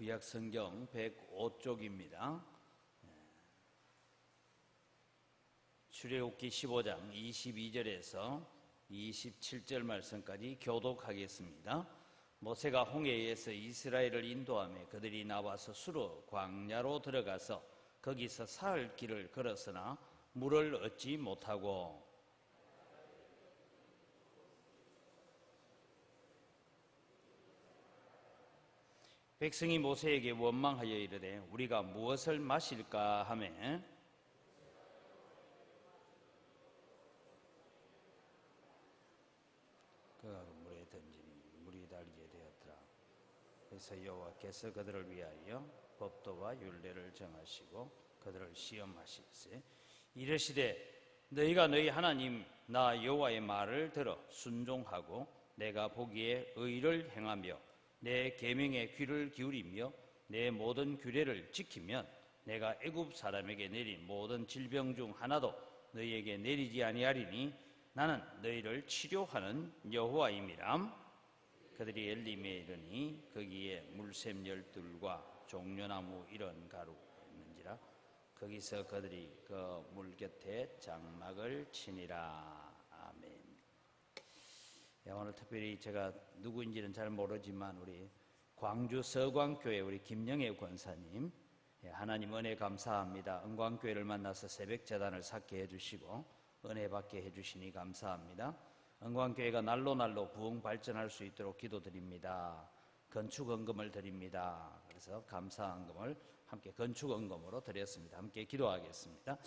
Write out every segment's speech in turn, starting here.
구약성경 105쪽입니다. 출애굽기 15장 22절에서 27절 말씀까지 교독하겠습니다. 모세가 홍해에서 이스라엘을 인도하며 그들이 나와서 수르 광야로 들어가서 거기서 사흘 길을 걸었으나 물을 얻지 못하고 백성이 모세에게 원망하여 이르되 우리가 무엇을 마실까 하며 그가 물에 던지니 물이 달게 되었더라. 그래서 여호와께서 그들을 위하여 법도와 율례를 정하시고 그들을 시험하실세 이르시되 너희가 너희 하나님 나 여호와의 말을 들어 순종하고 내가 보기에 의를 행하며 내 계명에 귀를 기울이며 내 모든 규례를 지키면 내가 애굽 사람에게 내린 모든 질병 중 하나도 너희에게 내리지 아니하리니 나는 너희를 치료하는 여호와임이라. 그들이 엘림에 이르니 거기에 물샘 12과 종려나무 이런 가루가 있는지라. 거기서 그들이 그 물 곁에 장막을 치니라. 아멘. 오늘 특별히 제가 누구인지는 잘 모르지만 우리 광주 서광교회 우리 김영애 권사님, 하나님 은혜 감사합니다. 은광교회를 만나서 새벽재단을 쌓게 해주시고 은혜 받게 해주시니 감사합니다. 은광교회가 날로 부흥 발전할 수 있도록 기도드립니다. 건축헌금을 드립니다. 그래서 감사헌금을 함께 건축헌금으로 드렸습니다. 함께 기도하겠습니다.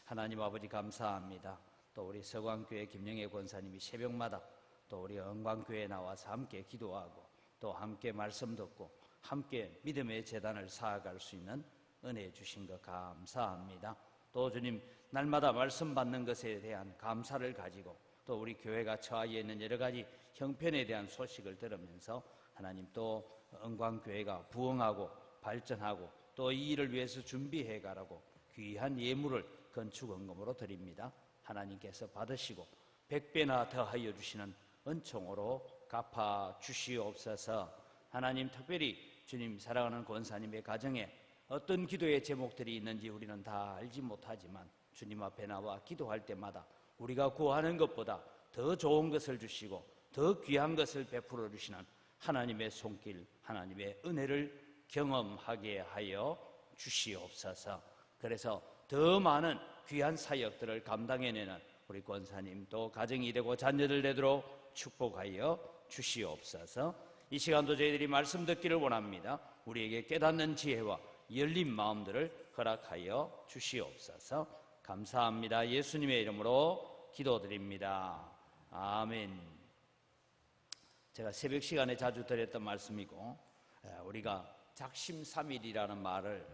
하나님 아버지 감사합니다. 또 우리 서광교회 김영애 권사님이 새벽마다 또 우리 은광교회에 나와서 함께 기도하고 또 함께 말씀 듣고 함께 믿음의 재단을 쌓아갈 수 있는 은혜 주신 것 감사합니다. 또 주님 날마다 말씀 받는 것에 대한 감사를 가지고 또 우리 교회가 처하여 있는 여러 가지 형편에 대한 소식을 들으면서 하나님 또 은광교회가 부흥하고 발전하고 또 이 일을 위해서 준비해 가라고 귀한 예물을 건축헌금으로 드립니다. 하나님께서 받으시고 100배나 더하여 주시는 은총으로 갚아 주시옵소서. 하나님 특별히 주님 사랑하는 권사님의 가정에 어떤 기도의 제목들이 있는지 우리는 다 알지 못하지만 주님 앞에 나와 기도할 때마다 우리가 구하는 것보다 더 좋은 것을 주시고 더 귀한 것을 베풀어 주시는 하나님의 손길, 하나님의 은혜를 경험하게 하여 주시옵소서. 그래서 더 많은 귀한 사역들을 감당해내는 우리 권사님 또 가정이 되고 자녀들 되도록 축복하여 주시옵소서. 이 시간도 저희들이 말씀 듣기를 원합니다. 우리에게 깨닫는 지혜와 열린 마음들을 허락하여 주시옵소서. 감사합니다. 예수님의 이름으로 기도드립니다. 아멘. 제가 새벽 시간에 자주 드렸던 말씀이고 우리가 작심삼일이라는 말을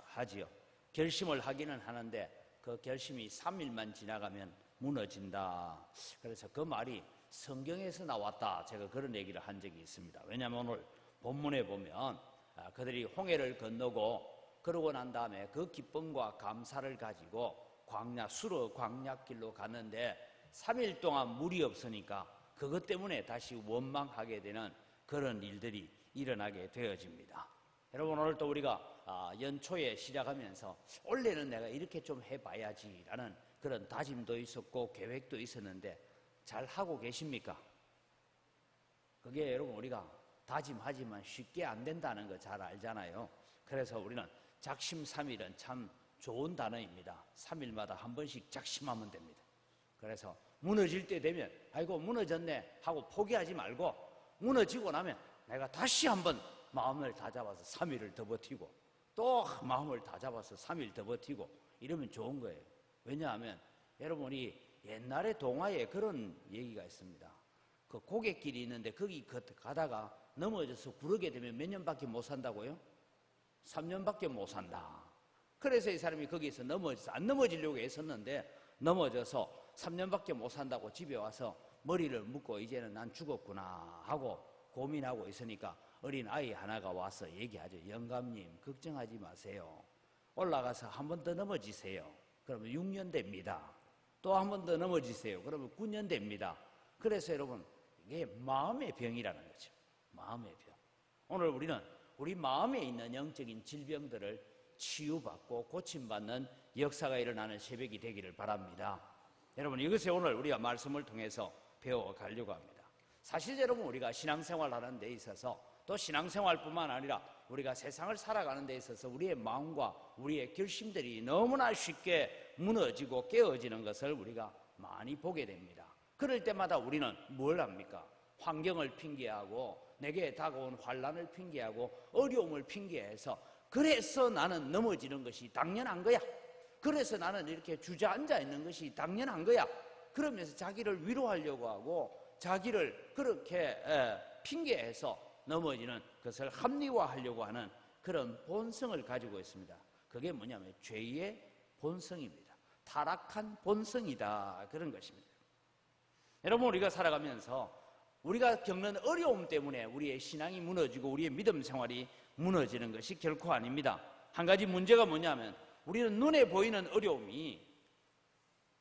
하지요. 결심을 하기는 하는데 그 결심이 3일만 지나가면 무너진다. 그래서 그 말이 성경에서 나왔다. 제가 그런 얘기를 한 적이 있습니다. 왜냐하면 오늘 본문에 보면 그들이 홍해를 건너고 그러고 난 다음에 그 기쁨과 감사를 가지고 수르 광야길로 갔는데 3일 동안 물이 없으니까 그것 때문에 다시 원망하게 되는 그런 일들이 일어나게 되어집니다. 여러분 오늘 또 우리가 연초에 시작하면서 원래는 내가 이렇게 좀 해봐야지라는 그런 다짐도 있었고 계획도 있었는데 잘 하고 계십니까? 그게 여러분 우리가 다짐하지만 쉽게 안 된다는 거 잘 알잖아요. 그래서 우리는 작심삼일은 참 좋은 단어입니다. 3일마다 한 번씩 작심하면 됩니다. 그래서 무너질 때 되면 아이고 무너졌네 하고 포기하지 말고 무너지고 나면 내가 다시 한번 마음을 다잡아서 3일을 더 버티고 또 마음을 다잡아서 3일 더 버티고 이러면 좋은 거예요. 왜냐하면 여러분이 옛날에 동화에 그런 얘기가 있습니다. 그 고갯길이 있는데 거기 가다가 넘어져서 구르게 되면 몇 년밖에 못 산다고요? 3년밖에 못 산다. 그래서 이 사람이 거기서 넘어져서 안 넘어지려고 했었는데 넘어져서 3년밖에 못 산다고 집에 와서 머리를 묶고 이제는 난 죽었구나 하고 고민하고 있으니까 어린 아이 하나가 와서 얘기하죠. 영감님 걱정하지 마세요. 올라가서 한 번 더 넘어지세요. 그러면 6년 됩니다. 또 한 번 더 넘어지세요. 그러면 9년 됩니다. 그래서 여러분 이게 마음의 병이라는 거죠. 마음의 병. 오늘 우리는 우리 마음에 있는 영적인 질병들을 치유받고 고침받는 역사가 일어나는 새벽이 되기를 바랍니다. 여러분, 이것을 오늘 우리가 말씀을 통해서 배워가려고 합니다. 사실 여러분, 우리가 신앙생활하는 데 있어서 또 신앙생활뿐만 아니라 우리가 세상을 살아가는 데 있어서 우리의 마음과 우리의 결심들이 너무나 쉽게 무너지고 깨어지는 것을 우리가 많이 보게 됩니다. 그럴 때마다 우리는 뭘 합니까? 환경을 핑계하고 내게 다가온 환난을 핑계하고 어려움을 핑계해서 그래서 나는 넘어지는 것이 당연한 거야. 그래서 나는 이렇게 주저앉아 있는 것이 당연한 거야. 그러면서 자기를 위로하려고 하고 자기를 그렇게 핑계해서 넘어지는 것을 합리화하려고 하는 그런 본성을 가지고 있습니다. 그게 뭐냐면 죄의 본성입니다. 타락한 본성이다, 그런 것입니다. 여러분, 우리가 살아가면서 우리가 겪는 어려움 때문에 우리의 신앙이 무너지고 우리의 믿음 생활이 무너지는 것이 결코 아닙니다. 한 가지 문제가 뭐냐면 우리는 눈에 보이는 어려움이,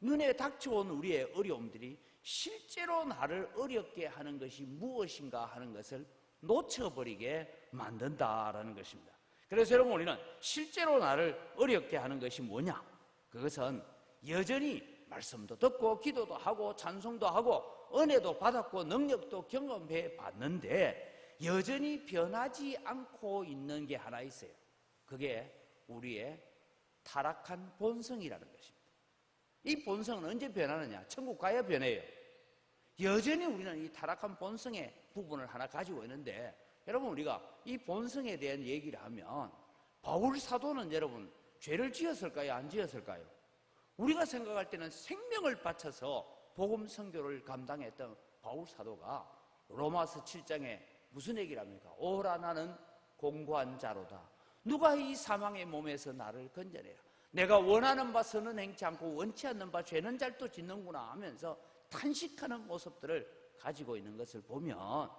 눈에 닥쳐온 우리의 어려움들이 실제로 나를 어렵게 하는 것이 무엇인가 하는 것을 놓쳐버리게 만든다라는 것입니다. 그래서 여러분, 우리는 실제로 나를 어렵게 하는 것이 뭐냐? 그것은 여전히 말씀도 듣고 기도도 하고 찬송도 하고 은혜도 받았고 능력도 경험해 봤는데 여전히 변하지 않고 있는 게 하나 있어요. 그게 우리의 타락한 본성이라는 것입니다. 이 본성은 언제 변하느냐? 천국 가야 변해요. 여전히 우리는 이 타락한 본성의 부분을 하나 가지고 있는데, 여러분, 우리가 이 본성에 대한 얘기를 하면 바울 사도는 여러분 죄를 지었을까요? 안 지었을까요? 우리가 생각할 때는 생명을 바쳐서 복음 선교를 감당했던 바울 사도가 로마서 7장에 무슨 얘기를 합니까? 오라, 나는 공고한 자로다. 누가 이 사망의 몸에서 나를 건져내라. 내가 원하는 바 선은 행치 않고 원치 않는 바 죄는 잘도 짓는구나 하면서 탄식하는 모습들을 가지고 있는 것을 보면,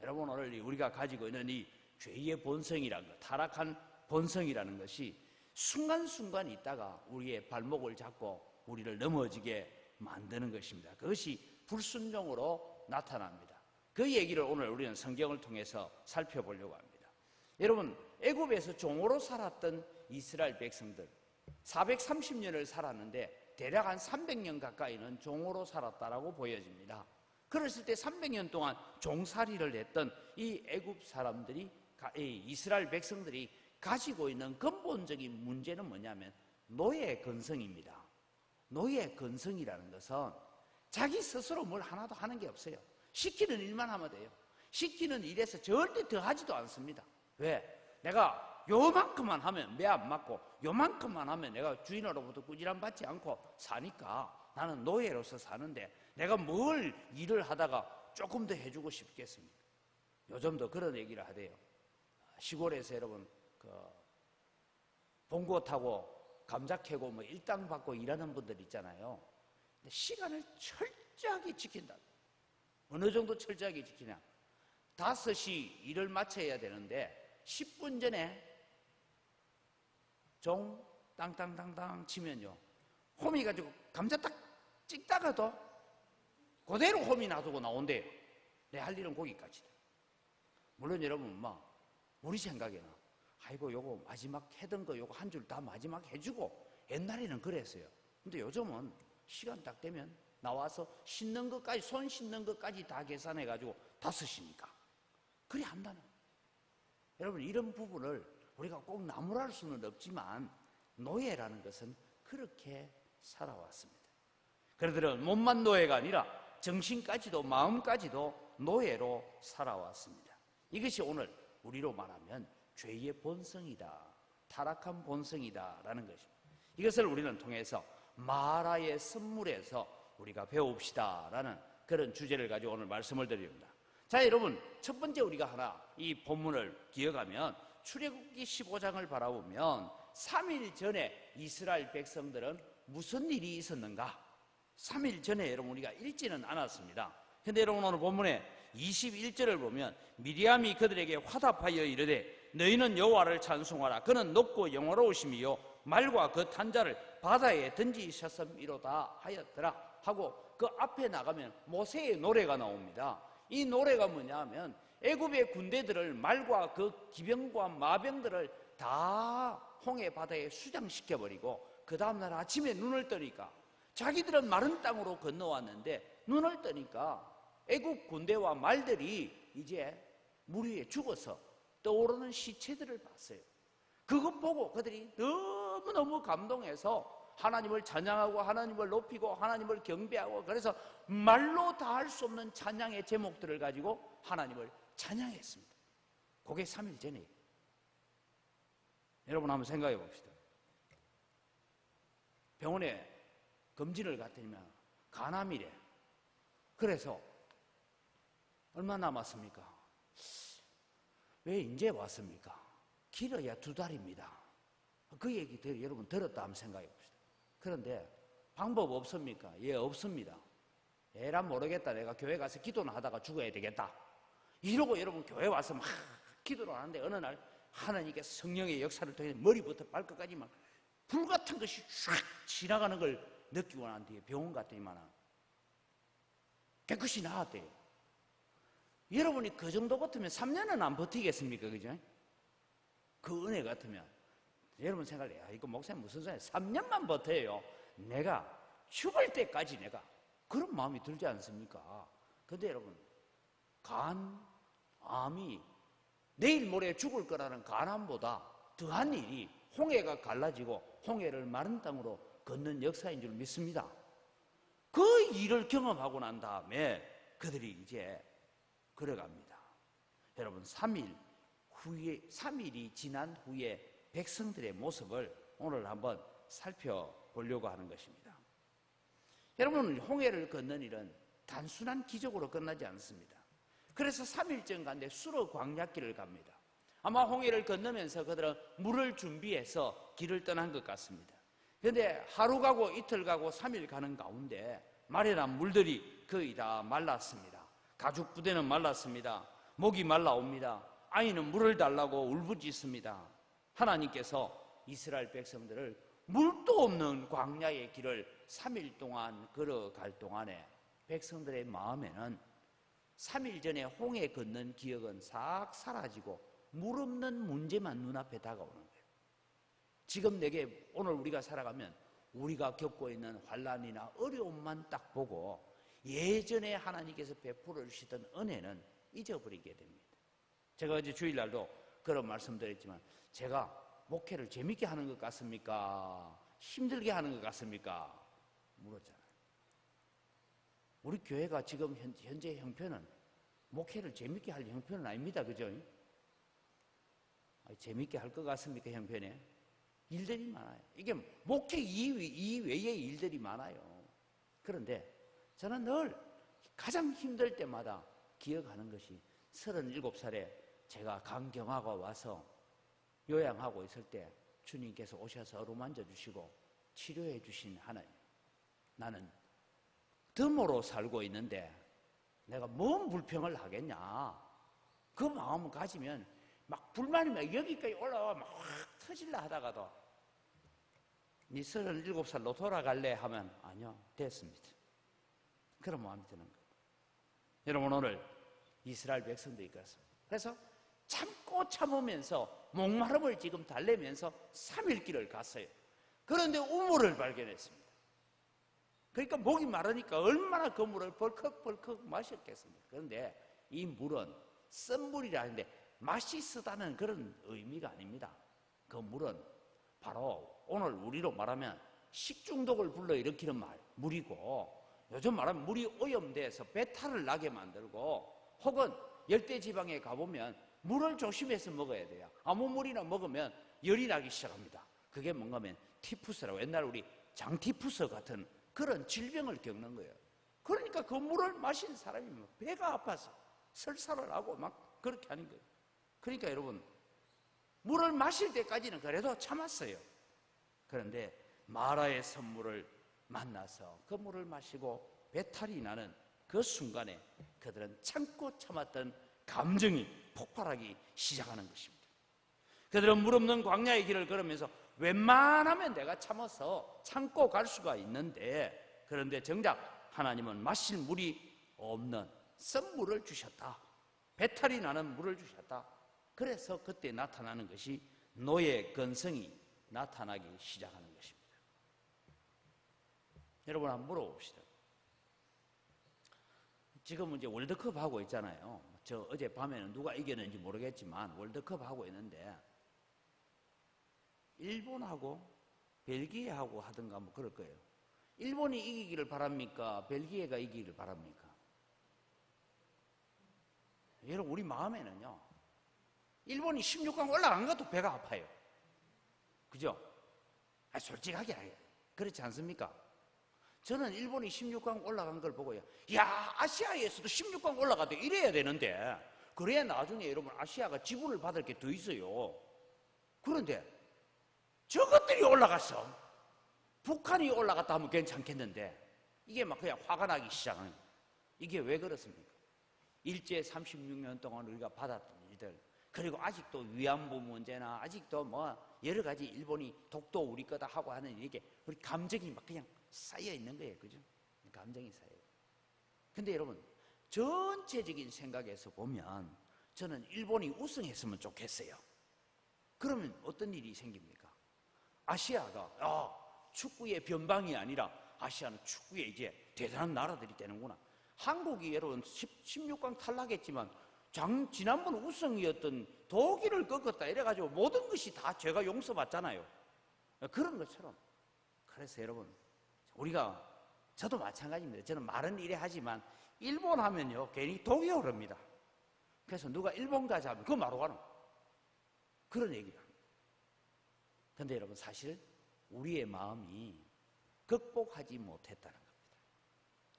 여러분, 오늘 우리가 가지고 있는 이 죄의 본성이라는 것, 타락한 본성이라는 것이 순간순간 있다가 우리의 발목을 잡고 우리를 넘어지게 만드는 것입니다. 그것이 불순종으로 나타납니다. 그 얘기를 오늘 우리는 성경을 통해서 살펴보려고 합니다. 여러분, 애굽에서 종으로 살았던 이스라엘 백성들 430년을 살았는데 대략 한 300년 가까이는 종으로 살았다라고 보여집니다. 그랬을 때 300년 동안 종살이를 했던 이 애굽 사람들이, 이 이스라엘 백성들이 가지고 있는 근본적인 문제는 뭐냐면 노예 근성입니다. 노예 근성이라는 것은 자기 스스로 뭘 하나도 하는 게 없어요. 시키는 일만 하면 돼요. 시키는 일에서 절대 더 하지도 않습니다. 왜? 내가 요만큼만 하면 매 안 맞고 요만큼만 하면 내가 주인으로부터 꾸지람 받지 않고 사니까 나는 노예로서 사는데 내가 뭘 일을 하다가 조금 더 해주고 싶겠습니까? 요즘도 그런 얘기를 하대요. 시골에서 여러분 봉고 타고 감자 캐고 뭐 일당 받고 일하는 분들 있잖아요. 근데 시간을 철저하게 지킨다. 어느 정도 철저하게 지키냐? 5시 일을 마쳐야 되는데 10분 전에 종 땅땅땅땅 치면요, 호미 가지고 감자 딱 찍다가도 그대로 호미 놔두고 나온대요. 내 할 일은 거기까지다. 물론 여러분, 우리 생각에는 아이고 요거 마지막 해던 거 요거 한 줄 다 마지막 해주고, 옛날에는 그랬어요. 근데 요즘은 시간 딱 되면 나와서 씻는 것까지, 손 씻는 것까지 다 계산해가지고 5시니까 그래 한다는 거예요. 여러분, 이런 부분을 우리가 꼭 나무랄 수는 없지만 노예라는 것은 그렇게 살아왔습니다. 그들은 몸만 노예가 아니라 정신까지도 마음까지도 노예로 살아왔습니다. 이것이 오늘 우리로 말하면 죄의 본성이다, 타락한 본성이다라는 것입니다. 이것을 우리는 통해서 마라의 선물에서 우리가 배웁시다라는 그런 주제를 가지고 오늘 말씀을 드립니다. 자, 여러분, 첫 번째 우리가 하나 이 본문을 기억하면 출애굽기 15장을 바라보면 3일 전에 이스라엘 백성들은 무슨 일이 있었는가? 3일 전에 여러분 우리가 읽지는 않았습니다. 근데 여러분, 오늘 본문에 21절을 보면 미리암이 그들에게 화답하여 이르되 너희는 여호와를 찬송하라. 그는 높고 영화로우심이요 말과 그 탄자를 바다에 던지셨음이로다 하였더라 하고 그 앞에 나가면 모세의 노래가 나옵니다. 이 노래가 뭐냐 하면 애굽의 군대들을, 말과 그 기병과 마병들을 다 홍해 바다에 수장시켜버리고 그 다음날 아침에 눈을 뜨니까 자기들은 마른 땅으로 건너왔는데 눈을 뜨니까 애굽 군대와 말들이 이제 물 위에 죽어서 떠오르는 시체들을 봤어요. 그것 보고 그들이 너무너무 감동해서 하나님을 찬양하고 하나님을 높이고 하나님을 경배하고, 그래서 말로 다 할 수 없는 찬양의 제목들을 가지고 하나님을 찬양했습니다. 그게 3일 전에. 여러분 한번 생각해 봅시다. 병원에 검진을 갔더니만 간암이래. 그래서 얼마 남았습니까? 왜 이제 왔습니까? 길어야 2달입니다. 그 얘기 여러분 들었다 한번 생각해 봅시다. 그런데 방법 없습니까? 예, 없습니다. 에라 모르겠다. 내가 교회 가서 기도는 하다가 죽어야 되겠다. 이러고 여러분 교회 와서 막 기도를 하는데 어느 날 하나님께서 성령의 역사를 통해 머리부터 발끝까지 막 불같은 것이 쫙 지나가는 걸 느끼고 난 뒤에 병원 갔더니만 깨끗이 나았대요. 여러분이 그 정도 같으면 3년은 안 버티겠습니까? 그죠? 그 은혜 같으면 여러분 생각해요. 이거 목사님 무슨 소리야? 3년만 버텨요. 내가 죽을 때까지 내가 그런 마음이 들지 않습니까? 근데 여러분 간, 암이 내일 모레 죽을 거라는 간암보다 더한 일이 홍해가 갈라지고 홍해를 마른 땅으로 걷는 역사인 줄 믿습니다. 그 일을 경험하고 난 다음에 그들이 이제 걸어갑니다. 여러분 3일이 지난 후에 백성들의 모습을 오늘 한번 살펴보려고 하는 것입니다. 여러분 홍해를 걷는 일은 단순한 기적으로 끝나지 않습니다. 그래서 3일쯤 간데 수르 광야길을 갑니다. 아마 홍해를 건너면서 그들은 물을 준비해서 길을 떠난 것 같습니다. 그런데 하루 가고 이틀 가고 3일 가는 가운데 마련한 물들이 거의 다 말랐습니다. 가죽 부대는 말랐습니다. 목이 말라옵니다. 아이는 물을 달라고 울부짖습니다. 하나님께서 이스라엘 백성들을 물도 없는 광야의 길을 3일 동안 걸어갈 동안에 백성들의 마음에는 3일 전에 홍해 건넌 기억은 싹 사라지고 물 없는 문제만 눈앞에 다가오는 거예요. 지금 내게 오늘 우리가 살아가면 우리가 겪고 있는 환난이나 어려움만 딱 보고 예전에 하나님께서 베풀어 주시던 은혜는 잊어버리게 됩니다. 제가 어제 주일날도 그런 말씀드렸지만 제가 목회를 재밌게 하는 것 같습니까? 힘들게 하는 것 같습니까? 물었잖아요. 우리 교회가 지금 현재 형편은 목회를 재밌게 할 형편은 아닙니다. 그죠? 재밌게 할 것 같습니까? 형편에? 일들이 많아요. 이게 목회 이외의 일들이 많아요. 그런데 저는 늘 가장 힘들 때마다 기억하는 것이 37살에 제가 강경화가 와서 요양하고 있을 때 주님께서 오셔서 어루만져 주시고 치료해 주신 하나님. 나는 덤으로 살고 있는데 내가 뭔 불평을 하겠냐. 그 마음을 가지면 막 불만이 막 여기까지 올라와 막 확 터질라 하다가도 네 37살로 돌아갈래 하면 아니요, 됐습니다. 그런 마음이 드는 거예요. 여러분 오늘 이스라엘 백성들이 그렇습니다. 그래서 참고 참으면서 목마름을 지금 달래면서 3일 길을 갔어요. 그런데 우물을 발견했습니다. 그러니까 목이 마르니까 얼마나 그 물을 벌컥벌컥 마셨겠습니까? 그런데 이 물은 쓴 물이라 하는데 맛이 쓰다는 그런 의미가 아닙니다. 그 물은 바로 오늘 우리로 말하면 식중독을 불러일으키는 물이고, 요즘 말하면 물이 오염돼서 배탈을 나게 만들고, 혹은 열대지방에 가보면 물을 조심해서 먹어야 돼요. 아무 물이나 먹으면 열이 나기 시작합니다. 그게 뭔가 하면 티푸스라고, 옛날 우리 장티푸스 같은 그런 질병을 겪는 거예요. 그러니까 그 물을 마신 사람이 배가 아파서 설사를 하고 막 그렇게 하는 거예요. 그러니까 여러분 물을 마실 때까지는 그래도 참았어요. 그런데 마라의 선물을 만나서 그 물을 마시고 배탈이 나는 그 순간에 그들은 참고 참았던 감정이 폭발하기 시작하는 것입니다. 그들은 물 없는 광야의 길을 걸으면서 웬만하면 내가 참아서 참고 갈 수가 있는데, 그런데 정작 하나님은 마실 물이 없는 쓴 물을 주셨다. 배탈이 나는 물을 주셨다. 그래서 그때 나타나는 것이 노예 근성이 나타나기 시작하는 것입니다. 여러분 한번 물어봅시다. 지금 이제 월드컵 하고 있잖아요. 저 어젯밤에는 누가 이겼는지 모르겠지만 월드컵 하고 있는데 일본하고 벨기에하고 하든가 뭐 그럴 거예요. 일본이 이기기를 바랍니까? 벨기에가 이기기를 바랍니까? 여러분 우리 마음에는요, 일본이 16강 올라간 것도 배가 아파요. 그죠? 솔직하게 해요. 그렇지 않습니까? 저는 일본이 16강 올라간 걸 보고요, 야, 아시아에서도 16강 올라가도 이래야 되는데, 그래야 나중에 여러분 아시아가 지분을 받을 게 더 있어요. 그런데 저것들이 올라갔어. 북한이 올라갔다 하면 괜찮겠는데 이게 막 그냥 화가 나기 시작하는 거예요. 이게 왜 그렇습니까? 일제 36년 동안 우리가 받았던 일들, 그리고 아직도 위안부 문제나 아직도 뭐 여러 가지 일본이 독도 우리 거다 하고 하는 이게 우리 감정이 막 그냥 쌓여 있는 거예요. 그죠? 감정이 쌓여요. 근데 여러분 전체적인 생각에서 보면 저는 일본이 우승했으면 좋겠어요. 그러면 어떤 일이 생깁니까? 아시아가 축구의 변방이 아니라 아시아는 축구에 이제 대단한 나라들이 되는구나. 한국이 여러분 16강 탈락했지만 지난번 우승이었던 독일을 꺾었다 이래가지고 모든 것이 다 죄가 용서받잖아요. 그런 것처럼. 그래서 여러분 우리가, 저도 마찬가지입니다. 저는 말은 이래 하지만 일본 하면요 괜히 독이 오릅니다. 그래서 누가 일본 가자 하면 그거 마로 가노, 그런 얘기를 합니다. 그런데 여러분 사실 우리의 마음이 극복하지 못했다는 겁니다.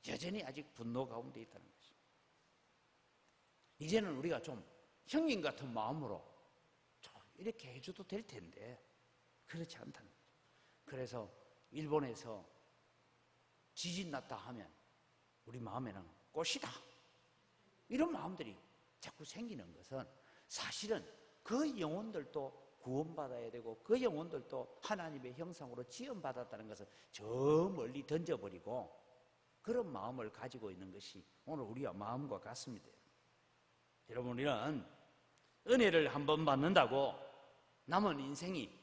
여전히 아직 분노 가운데 있다는 것입니다. 이제는 우리가 좀 형님 같은 마음으로 좀 이렇게 해줘도 될 텐데 그렇지 않다는 거죠. 그래서 일본에서 지진 났다 하면 우리 마음에는 꽃이다, 이런 마음들이 자꾸 생기는 것은 사실은 그 영혼들도 구원받아야 되고 그 영혼들도 하나님의 형상으로 지음받았다는 것을 저 멀리 던져버리고 그런 마음을 가지고 있는 것이 오늘 우리와 마음과 같습니다. 여러분 우리는 은혜를 한번 받는다고 남은 인생이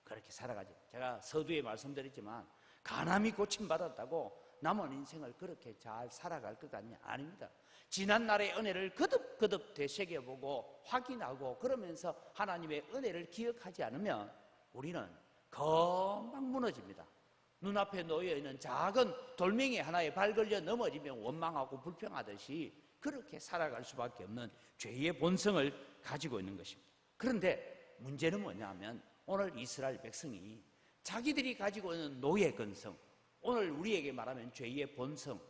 그렇게 살아가죠. 제가 서두에 말씀드렸지만 가남이 고침받았다고 남은 인생을 그렇게 잘 살아갈 것 같냐? 아닙니다. 지난날의 은혜를 거듭거듭 되새겨보고 확인하고 그러면서 하나님의 은혜를 기억하지 않으면 우리는 금방 무너집니다. 눈앞에 놓여있는 작은 돌멩이 하나에 발 걸려 넘어지면 원망하고 불평하듯이 그렇게 살아갈 수밖에 없는 죄의 본성을 가지고 있는 것입니다. 그런데 문제는 뭐냐면 오늘 이스라엘 백성이 자기들이 가지고 있는 노예 근성, 오늘 우리에게 말하면 죄의 본성,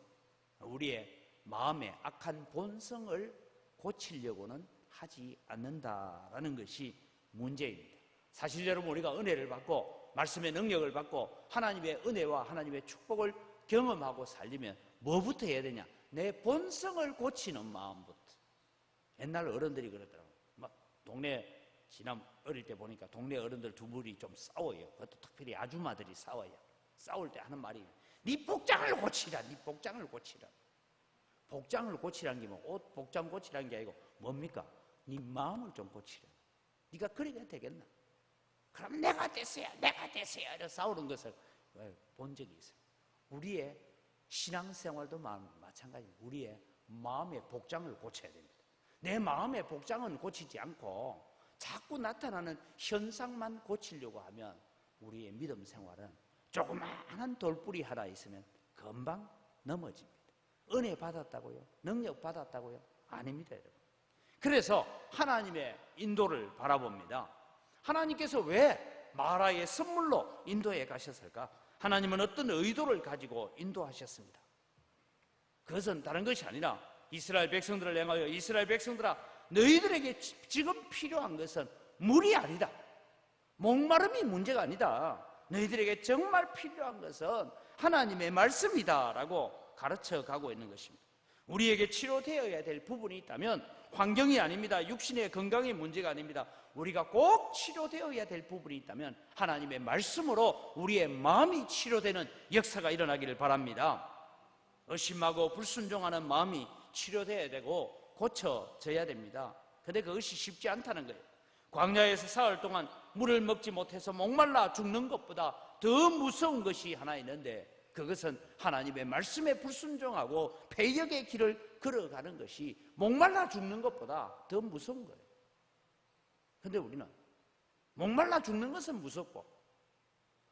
우리의 마음의 악한 본성을 고치려고는 하지 않는다라는 것이 문제입니다. 사실 여러분 우리가 은혜를 받고 말씀의 능력을 받고 하나님의 은혜와 하나님의 축복을 경험하고 살려면 뭐부터 해야 되냐? 내 본성을 고치는 마음부터. 옛날 어른들이 그러더라고요. 막 동네 지난 어릴 때 보니까 동네 어른들 두 분이 좀 싸워요. 그것도 특별히 아줌마들이 싸워요. 싸울 때 하는 말이 네 복장을 고치라, 네 복장을 고치라. 복장을 고치라는 게 뭐 옷 복장 고치라는 게 아니고 뭡니까? 네 마음을 좀 고치라. 네가 그래야 되겠나? 그럼 내가 됐어야 이렇게 싸우는 것을 본 적이 있어요. 우리의 신앙생활도 마찬가지입니다. 우리의 마음의 복장을 고쳐야 됩니다. 내 마음의 복장은 고치지 않고 자꾸 나타나는 현상만 고치려고 하면 우리의 믿음 생활은 조그마한 돌뿌리 하나 있으면 금방 넘어집니다. 은혜 받았다고요? 능력 받았다고요? 아닙니다, 여러분. 그래서 하나님의 인도를 바라봅니다. 하나님께서 왜 마라의 선물로 인도에 가셨을까? 하나님은 어떤 의도를 가지고 인도하셨습니다. 그것은 다른 것이 아니라 이스라엘 백성들을 향하여 이스라엘 백성들아, 너희들에게 지금 필요한 것은 물이 아니다. 목마름이 문제가 아니다. 너희들에게 정말 필요한 것은 하나님의 말씀이다 라고 가르쳐 가고 있는 것입니다. 우리에게 치료되어야 될 부분이 있다면 환경이 아닙니다. 육신의 건강의 문제가 아닙니다. 우리가 꼭 치료되어야 될 부분이 있다면 하나님의 말씀으로 우리의 마음이 치료되는 역사가 일어나기를 바랍니다. 의심하고 불순종하는 마음이 치료되어야 되고 고쳐져야 됩니다. 근데 그것이 쉽지 않다는 거예요. 광야에서 사흘 동안 물을 먹지 못해서 목말라 죽는 것보다 더 무서운 것이 하나 있는데, 그것은 하나님의 말씀에 불순종하고 패역의 길을 걸어가는 것이 목말라 죽는 것보다 더 무서운 거예요. 근데 우리는 목말라 죽는 것은 무섭고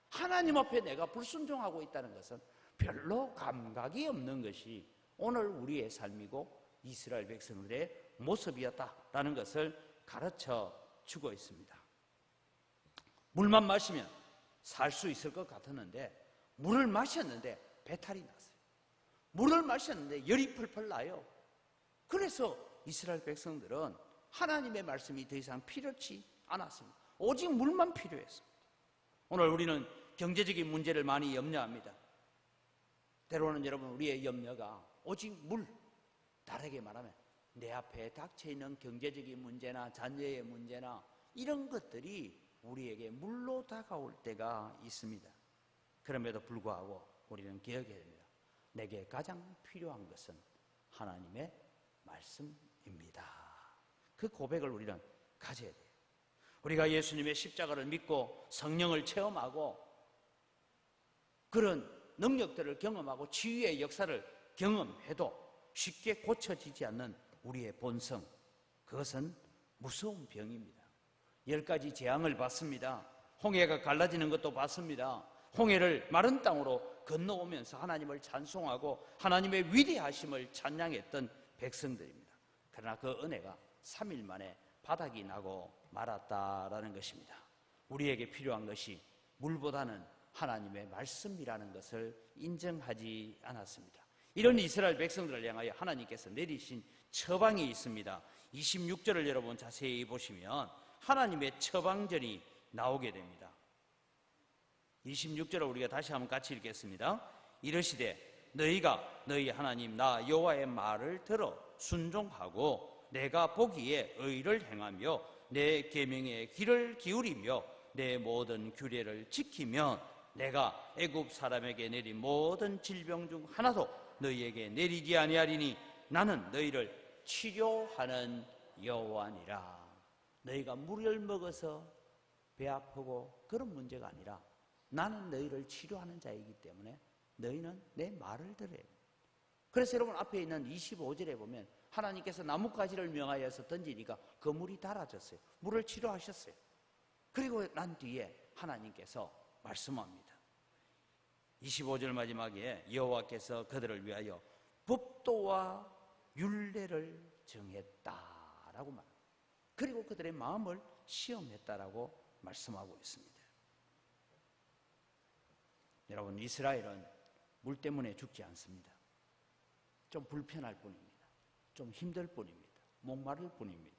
하나님 앞에 내가 불순종하고 있다는 것은 별로 감각이 없는 것이 오늘 우리의 삶이고 이스라엘 백성들의 모습이었다라는 것을 가르쳐 주고 있습니다. 물만 마시면 살 수 있을 것 같았는데 물을 마셨는데 배탈이 났어요. 물을 마셨는데 열이 펄펄 나요. 그래서 이스라엘 백성들은 하나님의 말씀이 더 이상 필요치 않았습니다. 오직 물만 필요했습니다. 오늘 우리는 경제적인 문제를 많이 염려합니다. 때로는 여러분, 우리의 염려가 오직 물, 다르게 말하면 내 앞에 닥쳐있는 경제적인 문제나 자녀의 문제나 이런 것들이 우리에게 물로 다가올 때가 있습니다. 그럼에도 불구하고 우리는 기억해야 됩니다. 내게 가장 필요한 것은 하나님의 말씀입니다. 그 고백을 우리는 가져야 돼요. 우리가 예수님의 십자가를 믿고 성령을 체험하고 그런 능력들을 경험하고 치유의 역사를 경험해도 쉽게 고쳐지지 않는 우리의 본성, 그것은 무서운 병입니다. 10가지 재앙을 받습니다. 홍해가 갈라지는 것도 봤습니다. 홍해를 마른 땅으로 건너오면서 하나님을 찬송하고 하나님의 위대하심을 찬양했던 백성들입니다. 그러나 그 은혜가 3일 만에 바닥이 나고 말았다라는 것입니다. 우리에게 필요한 것이 물보다는 하나님의 말씀이라는 것을 인정하지 않았습니다. 이런 이스라엘 백성들을 향하여 하나님께서 내리신 처방이 있습니다. 26절을 여러분 자세히 보시면 하나님의 처방전이 나오게 됩니다. 26절을 우리가 다시 한번 같이 읽겠습니다. 이르시되 너희가 너희 하나님 나 여호와의 말을 들어 순종하고 내가 보기에 의를 행하며 내 계명에 귀를 기울이며 내 모든 규례를 지키면 내가 애굽 사람에게 내린 모든 질병 중 하나도 너희에게 내리지 아니하리니 나는 너희를 치료하는 여호와니라. 너희가 물을 먹어서 배 아프고 그런 문제가 아니라 나는 너희를 치료하는 자이기 때문에 너희는 내 말을 들어야 합니다. 그래서 여러분 앞에 있는 25절에 보면 하나님께서 나뭇가지를 명하여서 던지니까 그 물이 달아졌어요. 물을 치료하셨어요. 그리고 난 뒤에 하나님께서 말씀합니다. 25절 마지막에 여호와께서 그들을 위하여 법도와 율례를 정했다라고 말합니다. 그리고 그들의 마음을 시험했다라고 말씀하고 있습니다. 여러분, 이스라엘은 물 때문에 죽지 않습니다. 좀 불편할 뿐입니다. 좀 힘들 뿐입니다. 목마를 뿐입니다.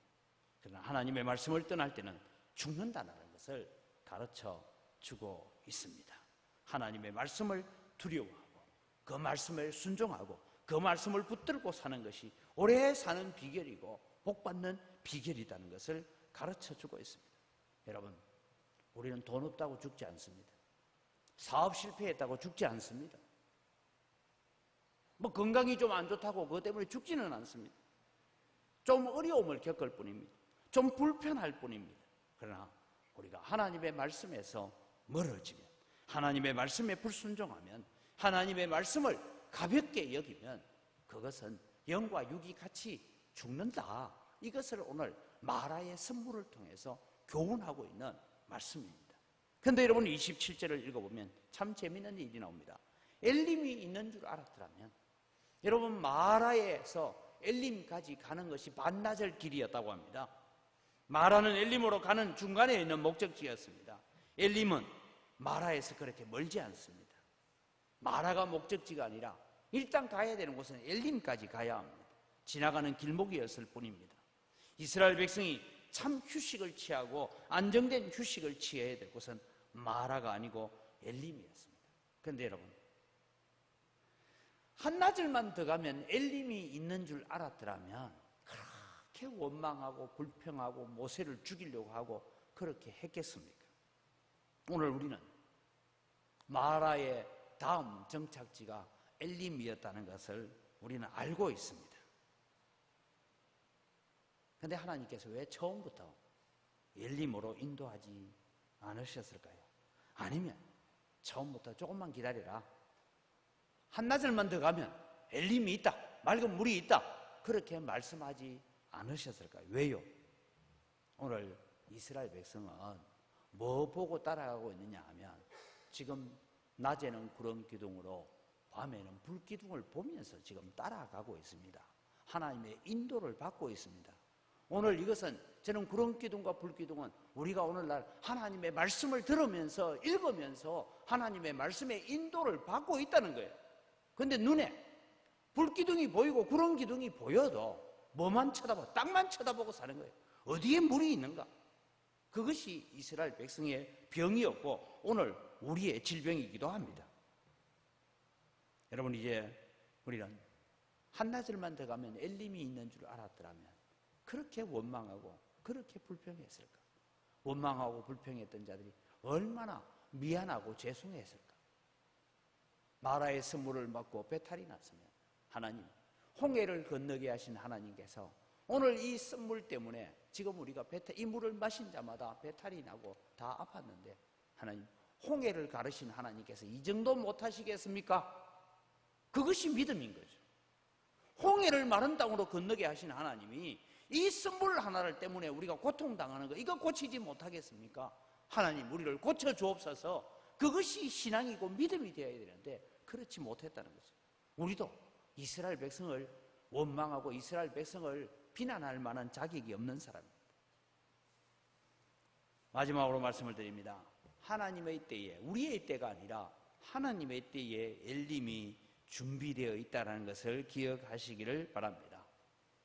그러나 하나님의 말씀을 떠날 때는 죽는다는 것을 가르쳐 주고 있습니다. 하나님의 말씀을 두려워하고 그 말씀을 순종하고 그 말씀을 붙들고 사는 것이 오래 사는 비결이고 복받는 비결이라는 것을 가르쳐 주고 있습니다. 여러분, 우리는 돈 없다고 죽지 않습니다. 사업 실패했다고 죽지 않습니다. 뭐 건강이 좀 안 좋다고 그것 때문에 죽지는 않습니다. 좀 어려움을 겪을 뿐입니다. 좀 불편할 뿐입니다. 그러나 우리가 하나님의 말씀에서 멀어지면, 하나님의 말씀에 불순종하면, 하나님의 말씀을 가볍게 여기면 그것은 영과 육이 같이 죽는다. 이것을 오늘 마라의 선물을 통해서 교훈하고 있는 말씀입니다. 그런데 여러분 27절을 읽어보면 참 재미있는 일이 나옵니다. 엘림이 있는 줄 알았더라면, 여러분 마라에서 엘림까지 가는 것이 반나절 길이었다고 합니다. 마라는 엘림으로 가는 중간에 있는 목적지였습니다. 엘림은 마라에서 그렇게 멀지 않습니다. 마라가 목적지가 아니라 일단 가야 되는 곳은 엘림까지 가야 합니다. 지나가는 길목이었을 뿐입니다. 이스라엘 백성이 참 휴식을 취하고 안정된 휴식을 취해야 될 곳은 마라가 아니고 엘림이었습니다. 그런데 여러분, 한나절만 더 가면 엘림이 있는 줄 알았더라면 그렇게 원망하고 불평하고 모세를 죽이려고 하고 그렇게 했겠습니까? 오늘 우리는 마라의 다음 정착지가 엘림이었다는 것을 우리는 알고 있습니다. 근데 하나님께서 왜 처음부터 엘림으로 인도하지 않으셨을까요? 아니면 처음부터 조금만 기다려라, 한나절만 더 가면 엘림이 있다, 맑은 물이 있다, 그렇게 말씀하지 않으셨을까요? 왜요? 오늘 이스라엘 백성은 뭐 보고 따라가고 있느냐 하면, 지금 낮에는 구름 기둥으로 밤에는 불 기둥을 보면서 지금 따라가고 있습니다. 하나님의 인도를 받고 있습니다. 오늘 이것은, 저는 구름 기둥과 불 기둥은 우리가 오늘날 하나님의 말씀을 들으면서 읽으면서 하나님의 말씀의 인도를 받고 있다는 거예요. 그런데 눈에 불 기둥이 보이고 구름 기둥이 보여도 뭐만 쳐다보고, 땅만 쳐다보고 사는 거예요. 어디에 물이 있는가? 그것이 이스라엘 백성의 병이었고 오늘 우리의 질병이기도 합니다. 여러분, 이제 우리는 한나절만 더 가면 엘림이 있는 줄 알았더라면 그렇게 원망하고 그렇게 불평했을까? 원망하고 불평했던 자들이 얼마나 미안하고 죄송했을까? 마라의 선물을 맞고 배탈이 났으면, 하나님, 홍해를 건너게 하신 하나님께서 오늘 이 선물 때문에 지금 우리가 이 물을 마신 자마다 배탈이 나고 다 아팠는데, 하나님, 홍해를 가르신 하나님께서 이 정도 못하시겠습니까? 그것이 믿음인 거죠. 홍해를 마른 땅으로 건너게 하신 하나님이 이 선물 하나를 때문에 우리가 고통당하는 거, 이거 고치지 못하겠습니까? 하나님, 우리를 고쳐주옵소서. 그것이 신앙이고 믿음이 되어야 되는데 그렇지 못했다는 거죠. 우리도 이스라엘 백성을 원망하고 이스라엘 백성을 비난할 만한 자격이 없는 사람입니다. 마지막으로 말씀을 드립니다. 하나님의 때에, 우리의 때가 아니라 하나님의 때에 엘림이 준비되어 있다는 것을 기억하시기를 바랍니다.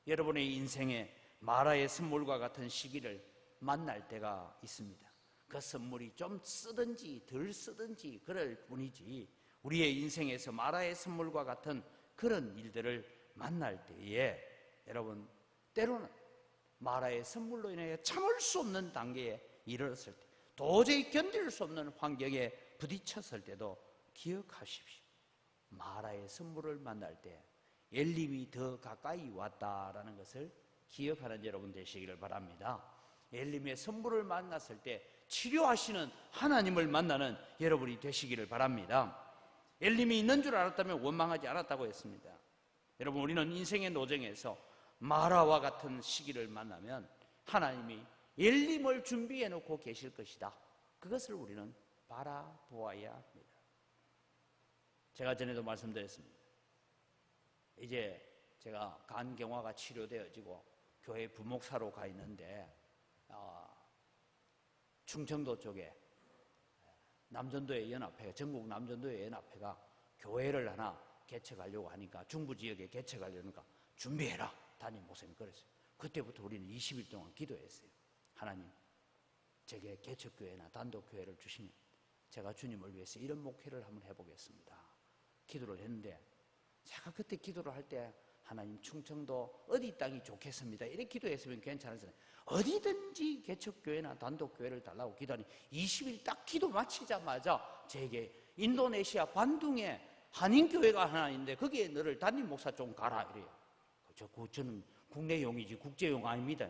여러분의 인생에 마라의 선물과 같은 시기를 만날 때가 있습니다. 그 선물이 좀 쓰든지 덜 쓰든지 그럴 뿐이지, 우리의 인생에서 마라의 선물과 같은 그런 일들을 만날 때에 여러분, 때로는 마라의 선물로 인해 참을 수 없는 단계에 이르렀을 때, 도저히 견딜 수 없는 환경에 부딪혔을 때도 기억하십시오. 마라의 선물을 만날 때 엘림이 더 가까이 왔다라는 것을 기억하는 여러분 되시기를 바랍니다. 엘림의 선물을 만났을 때 치료하시는 하나님을 만나는 여러분이 되시기를 바랍니다. 엘림이 있는 줄 알았다면 원망하지 않았다고 했습니다. 여러분, 우리는 인생의 노정에서 마라와 같은 시기를 만나면 하나님이 엘림을 준비해 놓고 계실 것이다, 그것을 우리는 바라보아야 합니다. 제가 전에도 말씀드렸습니다. 이제 제가 간경화가 치료되어지고 교회 부목사로 가 있는데, 충청도 쪽에 남전도회 연합회, 전국 남전도회 연합회가 교회를 하나 개척하려고 하니까, 중부 지역에 개척하려니까 준비해라, 담임 목사님이 그랬어요. 그때부터 우리는 20일 동안 기도했어요. 하나님, 제게 개척교회나 단독교회를 주시면 제가 주님을 위해서 이런 목회를 한번 해보겠습니다. 기도를 했는데, 제가 그때 기도를 할 때 하나님, 충청도 어디 땅이 좋겠습니다, 이렇게 기도했으면 괜찮았어요. 어디든지 개척교회나 단독교회를 달라고 기도하니 20일 딱 기도 마치자마자 제게 인도네시아 반둥에 한인교회가 하나 있는데 거기에 너를 담임 목사 좀 가라 이래요. 저는 국내용이지 국제용 아닙니다.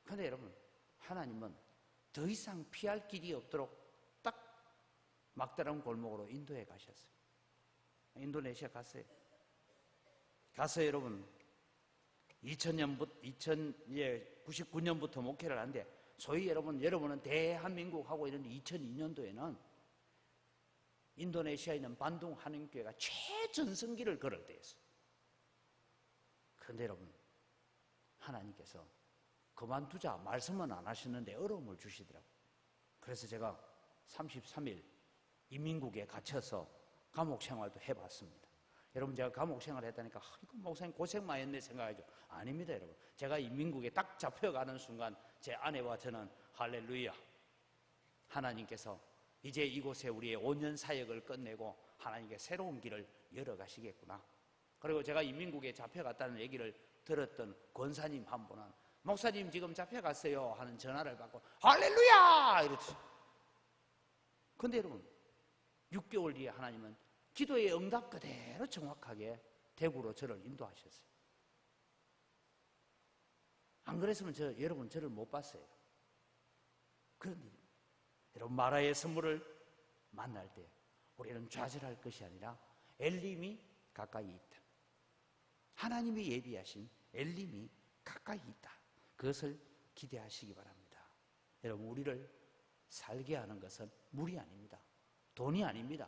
그런데 여러분, 하나님은 더 이상 피할 길이 없도록 딱 막다른 골목으로 인도에 가셨어요. 인도네시아 갔어요. 가서 여러분 99년부터 목회를 하는데, 소위 여러분은 대한민국 하고 있는데 2002년도에는 인도네시아에 있는 반둥 한인교회가 최전성기를 걸을 때였어요. 그런데 여러분, 하나님께서 그만두자 말씀은 안 하셨는데 어려움을 주시더라고요. 그래서 제가 33일 인민국에 갇혀서 감옥 생활도 해봤습니다. 여러분, 제가 감옥 생활을 했다니까 이거 목사님 고생 많이 했네 생각하죠. 아닙니다. 여러분, 제가 인민국에 딱 잡혀가는 순간 제 아내와 저는 할렐루야, 하나님께서 이제 이곳에 우리의 5년 사역을 끝내고 하나님께 새로운 길을 열어가시겠구나. 그리고 제가 인민국에 잡혀갔다는 얘기를 들었던 권사님 한 분은, 목사님 지금 잡혀갔어요 하는 전화를 받고 할렐루야 이랬어요. 그런데 여러분, 6개월 뒤에 하나님은 기도의 응답 그대로 정확하게 대구로 저를 인도하셨어요. 안 그랬으면 여러분 저를 못 봤어요. 그런데 여러분 마라의 선물을 만날 때 우리는 좌절할 것이 아니라 엘림이 가까이 있다. 하나님이 예비하신 엘림이 가까이 있다. 그것을 기대하시기 바랍니다. 여러분 우리를 살게 하는 것은 물이 아닙니다. 돈이 아닙니다.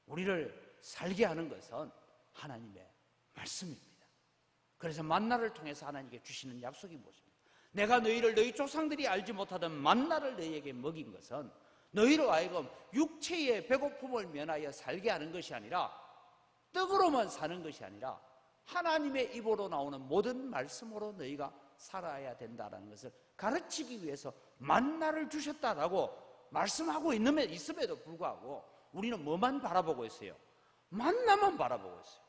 우리를 살게 하는 것은 하나님의 말씀입니다. 그래서 만나를 통해서 하나님께 주시는 약속이 무엇입니까? 내가 너희를 너희 조상들이 알지 못하던 만나를 너희에게 먹인 것은 너희로 하여금 육체의 배고픔을 면하여 살게 하는 것이 아니라 떡으로만 사는 것이 아니라 하나님의 입으로 나오는 모든 말씀으로 너희가 살아야 된다는 것을 가르치기 위해서 만나를 주셨다라고 말씀하고 있음에도 불구하고 우리는 뭐만 바라보고 있어요? 만나만 바라보고 있어요.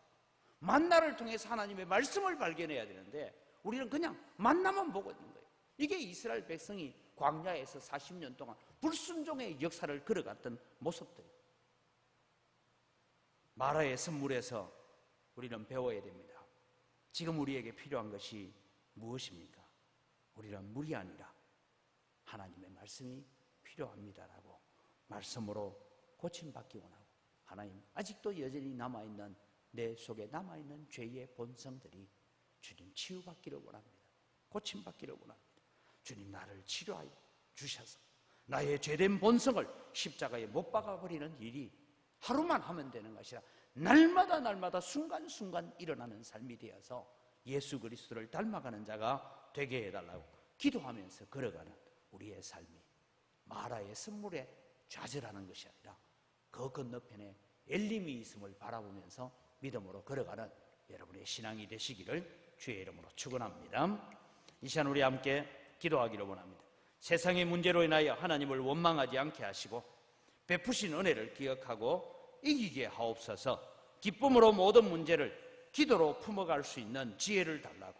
만나를 통해서 하나님의 말씀을 발견해야 되는데 우리는 그냥 만나만 보고 있는 거예요. 이게 이스라엘 백성이 광야에서 40년 동안 불순종의 역사를 걸어갔던 모습들이에요. 마라의 선물에서 우리는 배워야 됩니다. 지금 우리에게 필요한 것이 무엇입니까? 우리는 물이 아니라 하나님의 말씀이 필요합니다라고 말씀으로 고침받기 원하고, 하나님 아직도 여전히 남아있는 내 속에 남아있는 죄의 본성들이 주님 치유받기를 원합니다. 고침받기를 원합니다. 주님 나를 치료하여 주셔서 나의 죄된 본성을 십자가에 못 박아버리는 일이 하루만 하면 되는 것이 아니라 날마다 순간순간 일어나는 삶이 되어서 예수 그리스도를 닮아가는 자가 되게 해달라고 기도하면서 걸어가는 우리의 삶이 마라의 선물에 좌절하는 것이 아니라 그 건너편에 엘림이 있음을 바라보면서 믿음으로 걸어가는 여러분의 신앙이 되시기를 주의 이름으로 축원합니다. 이 시간 우리 함께 기도하기를 원합니다. 세상의 문제로 인하여 하나님을 원망하지 않게 하시고 베푸신 은혜를 기억하고 이기게 하옵소서. 기쁨으로 모든 문제를 기도로 품어갈 수 있는 지혜를 달라고,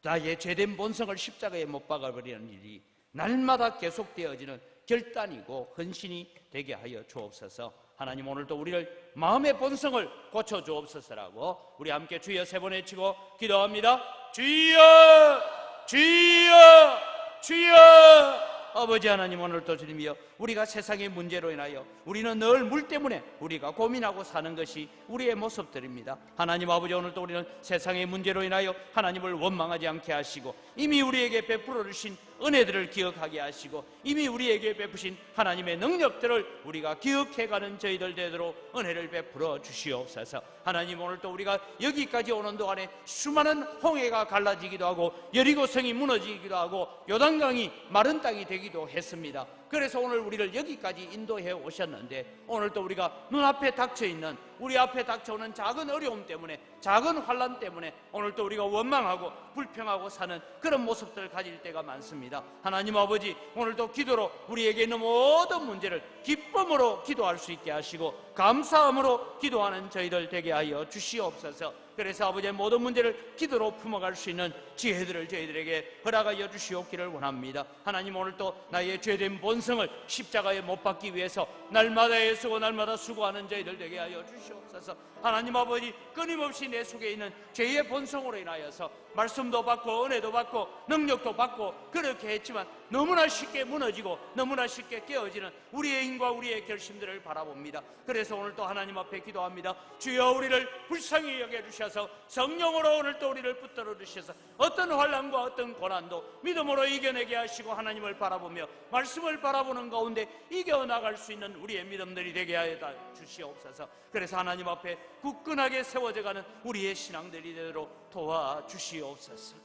나의 죄된 본성을 십자가에 못 박아버리는 일이 날마다 계속되어지는 결단이고 헌신이 되게 하여 주옵소서. 하나님 오늘도 우리를 마음의 본성을 고쳐주옵소서라고 우리 함께 주여 세 번 외치고 기도합니다. 주여 주여 주여. 아버지 하나님 오늘도 주님이여, 우리가 세상의 문제로 인하여 우리는 늘 물 때문에 우리가 고민하고 사는 것이 우리의 모습들입니다. 하나님 아버지 오늘도 우리는 세상의 문제로 인하여 하나님을 원망하지 않게 하시고 이미 우리에게 베풀어 주신 은혜들을 기억하게 하시고 이미 우리에게 베푸신 하나님의 능력들을 우리가 기억해가는 저희들 되도록 은혜를 베풀어 주시옵소서. 하나님 오늘도 우리가 여기까지 오는 동안에 수많은 홍해가 갈라지기도 하고 여리고성이 무너지기도 하고 요단강이 마른 땅이 되기도 했습니다. 그래서 오늘 우리를 여기까지 인도해 오셨는데 오늘도 우리가 눈앞에 닥쳐있는, 우리 앞에 닥쳐오는 작은 어려움 때문에, 작은 환난 때문에 오늘도 우리가 원망하고 불평하고 사는 그런 모습들을 가질 때가 많습니다. 하나님 아버지 오늘도 기도로 우리에게 있는 모든 문제를 기쁨으로 기도할 수 있게 하시고 감사함으로 기도하는 저희들 되게 하여 주시옵소서. 그래서 아버지의 모든 문제를 기도로 품어갈 수 있는 지혜들을 저희들에게 허락하여 주시옵기를 원합니다. 하나님 오늘도 나의 죄된 본성을 십자가에 못 박기 위해서 날마다 애쓰고 날마다 수고하는 저희들 되게 하여 주시옵소서. 하나님 아버지 끊임없이 내 속에 있는 죄의 본성으로 인하여서 말씀도 받고 은혜도 받고 능력도 받고 그렇게 했지만 너무나 쉽게 무너지고 너무나 쉽게 깨어지는 우리의 힘과 우리의 결심들을 바라봅니다. 그래서 오늘도 하나님 앞에 기도합니다. 주여 우리를 불쌍히 여겨주셔서 성령으로 오늘도 우리를 붙들어 주셔서 어떤 환난과 어떤 고난도 믿음으로 이겨내게 하시고 하나님을 바라보며 말씀을 바라보는 가운데 이겨나갈 수 있는 우리의 믿음들이 되게 하여 주시옵소서. 그래서 하나님 앞에 굳건하게 세워져가는 우리의 신앙들이 되도록 도와주시옵소서.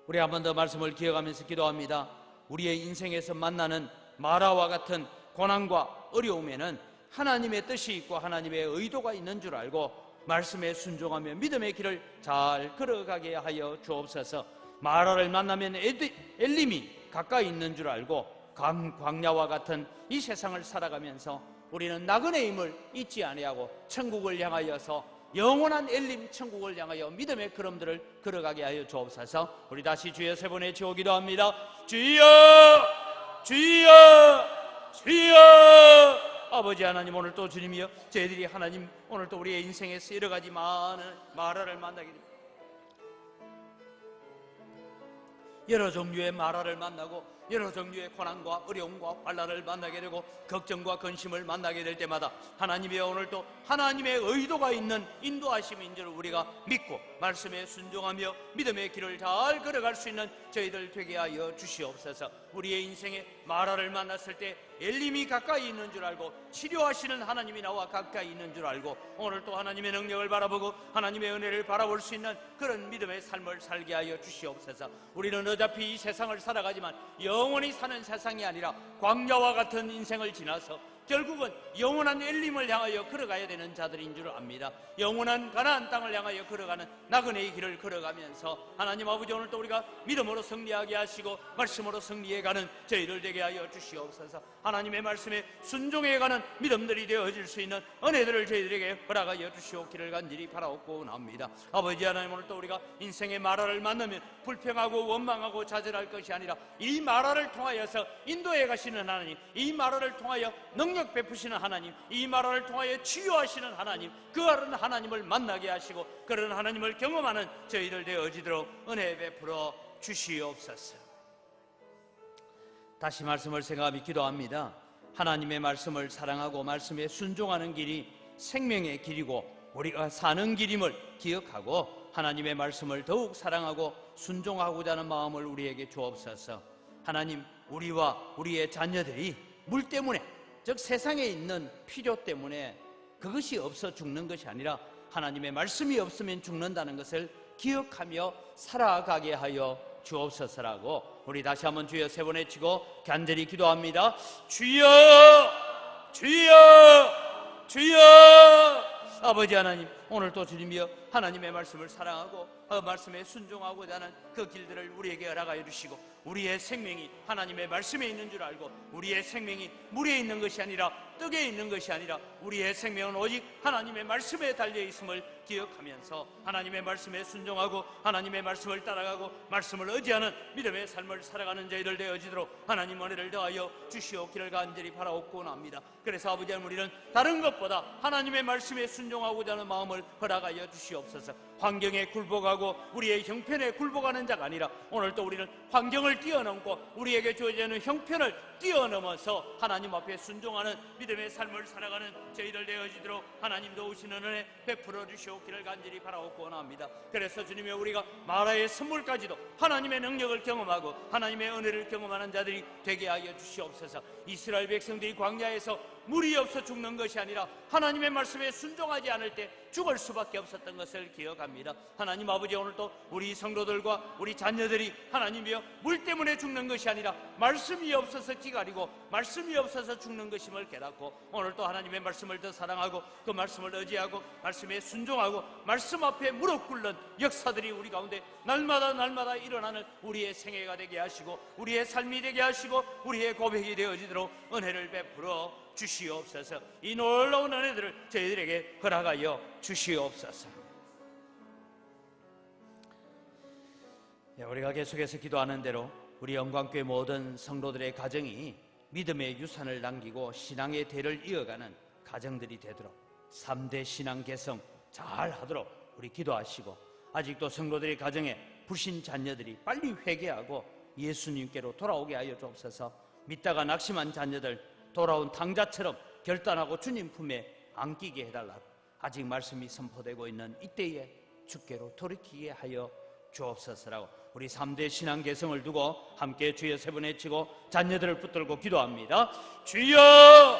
우리 한 번 더 말씀을 기억하면서 기도합니다. 우리의 인생에서 만나는 마라와 같은 고난과 어려움에는 하나님의 뜻이 있고 하나님의 의도가 있는 줄 알고 말씀에 순종하며 믿음의 길을 잘 걸어가게 하여 주옵소서. 마라를 만나면 엘림이 가까이 있는 줄 알고 광야와 같은 이 세상을 살아가면서 우리는 나그네의 힘을 잊지 아니하고 천국을 향하여서 영원한 엘림 천국을 향하여 믿음의 걸음들을 걸어가게 하여 주옵소서. 우리 다시 주여 세 번 외치고 기도합니다. 주여 주여 주여. 아버지 하나님 오늘 또 주님이여, 저희들이 하나님 오늘 또 우리의 인생에서 여러 가지 많은 마라를 만나게 됩니다. 여러 종류의 마라를 만나고 여러 종류의 고난과 어려움과 환난을 만나게 되고 걱정과 근심을 만나게 될 때마다 하나님의 오늘도 하나님의 의도가 있는 인도하심인 줄 우리가 믿고 말씀에 순종하며 믿음의 길을 잘 걸어갈 수 있는 저희들 되게 하여 주시옵소서. 우리의 인생에 마라를 만났을 때 엘림이 가까이 있는 줄 알고 치료하시는 하나님이 나와 가까이 있는 줄 알고 오늘 또 하나님의 능력을 바라보고 하나님의 은혜를 바라볼 수 있는 그런 믿음의 삶을 살게 하여 주시옵소서. 우리는 어차피 이 세상을 살아가지만 영원히 사는 세상이 아니라 광야와 같은 인생을 지나서 결국은 영원한 엘림을 향하여 걸어가야 되는 자들인 줄 압니다. 영원한 가나안 땅을 향하여 걸어가는 나그네의 길을 걸어가면서 하나님 아버지 오늘도 우리가 믿음으로 승리하게 하시고 말씀으로 승리해가는 저희들 되게 하여 주시옵소서. 하나님의 말씀에 순종해가는 믿음들이 되어질 수 있는 은혜들을 저희들에게 허락하여 주시옵기를 간절히 바라옵고 합니다. 아버지 하나님 오늘도 우리가 인생의 마라를 만나면 불평하고 원망하고 좌절할 것이 아니라 이 마라를 통하여서 인도해 가시는 하나님, 이 마라를 통하여 능력 베푸시는 하나님, 이 마라를 통하여 치유하시는 하나님, 그 다른 하나님을 만나게 하시고 그런 하나님을 경험하는 저희들 되어지도록 은혜 베풀어 주시옵소서. 다시 말씀을 생각하며 기도합니다. 하나님의 말씀을 사랑하고 말씀에 순종하는 길이 생명의 길이고 우리가 사는 길임을 기억하고 하나님의 말씀을 더욱 사랑하고 순종하고자 하는 마음을 우리에게 주옵소서. 하나님, 우리와 우리의 자녀들이 물 때문에, 즉 세상에 있는 필요 때문에 그것이 없어 죽는 것이 아니라 하나님의 말씀이 없으면 죽는다는 것을 기억하며 살아가게 하여 주옵소서라고 우리 다시 한번 주여 세 번 외치고 간절히 기도합니다. 주여, 주여, 주여. 아버지 하나님, 오늘도 주님이여 하나님의 말씀을 사랑하고 그 말씀에 순종하고자 하는 그 길들을 우리에게 허락하여 주시고 우리의 생명이 하나님의 말씀에 있는 줄 알고 우리의 생명이 물에 있는 것이 아니라 떡에 있는 것이 아니라 우리의 생명은 오직 하나님의 말씀에 달려있음을 기억하면서 하나님의 말씀에 순종하고 하나님의 말씀을 따라가고 말씀을 의지하는 믿음의 삶을 살아가는 저희들 되어지도록 하나님 은혜를 더하여 주시옵기를 간절히 바라옵고 합니다. 그래서 아버지 하나님, 우리는 다른 것보다 하나님의 말씀에 순종하고자 하는 마음을 허락하여 주시옵소서. 환경에 굴복하고 우리의 형편에 굴복하는 자가 아니라 오늘도 우리는 환경을 뛰어넘고 우리에게 주어지는 형편을 뛰어넘어서 하나님 앞에 순종하는 믿음의 삶을 살아가는 저희들 되어지도록 하나님 도우시는 은혜 베풀어 주시옵기를 간절히 바라옵고 원합니다. 그래서 주님의 우리가 마라의 선물까지도 하나님의 능력을 경험하고 하나님의 은혜를 경험하는 자들이 되게 하여 주시옵소서. 이스라엘 백성들이 광야에서 물이 없어 죽는 것이 아니라 하나님의 말씀에 순종하지 않을 때 죽을 수밖에 없었던 것을 기억합니다. 하나님 아버지, 오늘도 우리 성도들과 우리 자녀들이 하나님이여 물 때문에 죽는 것이 아니라 말씀이 없어서 기가리고 말씀이 없어서 죽는 것임을 깨닫고 오늘도 하나님의 말씀을 더 사랑하고 그 말씀을 의지하고 말씀에 순종하고 말씀 앞에 무릎 꿇는 역사들이 우리 가운데 날마다 일어나는 우리의 생애가 되게 하시고 우리의 삶이 되게 하시고 우리의 고백이 되어지도록 은혜를 베풀어 주시옵소서. 이 놀라운 은혜들을 저희들에게 허락하여 주시옵소서. 우리가 계속해서 기도하는 대로 우리 영광교회 모든 성도들의 가정이 믿음의 유산을 남기고 신앙의 대를 이어가는 가정들이 되도록 3대 신앙 개성 잘 하도록 우리 기도하시고, 아직도 성도들의 가정에 불신 자녀들이 빨리 회개하고 예수님께로 돌아오게 하여 주옵소서. 믿다가 낙심한 자녀들 돌아온 탕자처럼 결단하고 주님 품에 안기게 해달라고, 아직 말씀이 선포되고 있는 이때에 주께로 돌이키게 하여 주옵소서라고 우리 3대 신앙 개성을 두고 함께 주여 세 번 외치고 자녀들을 붙들고 기도합니다. 주여,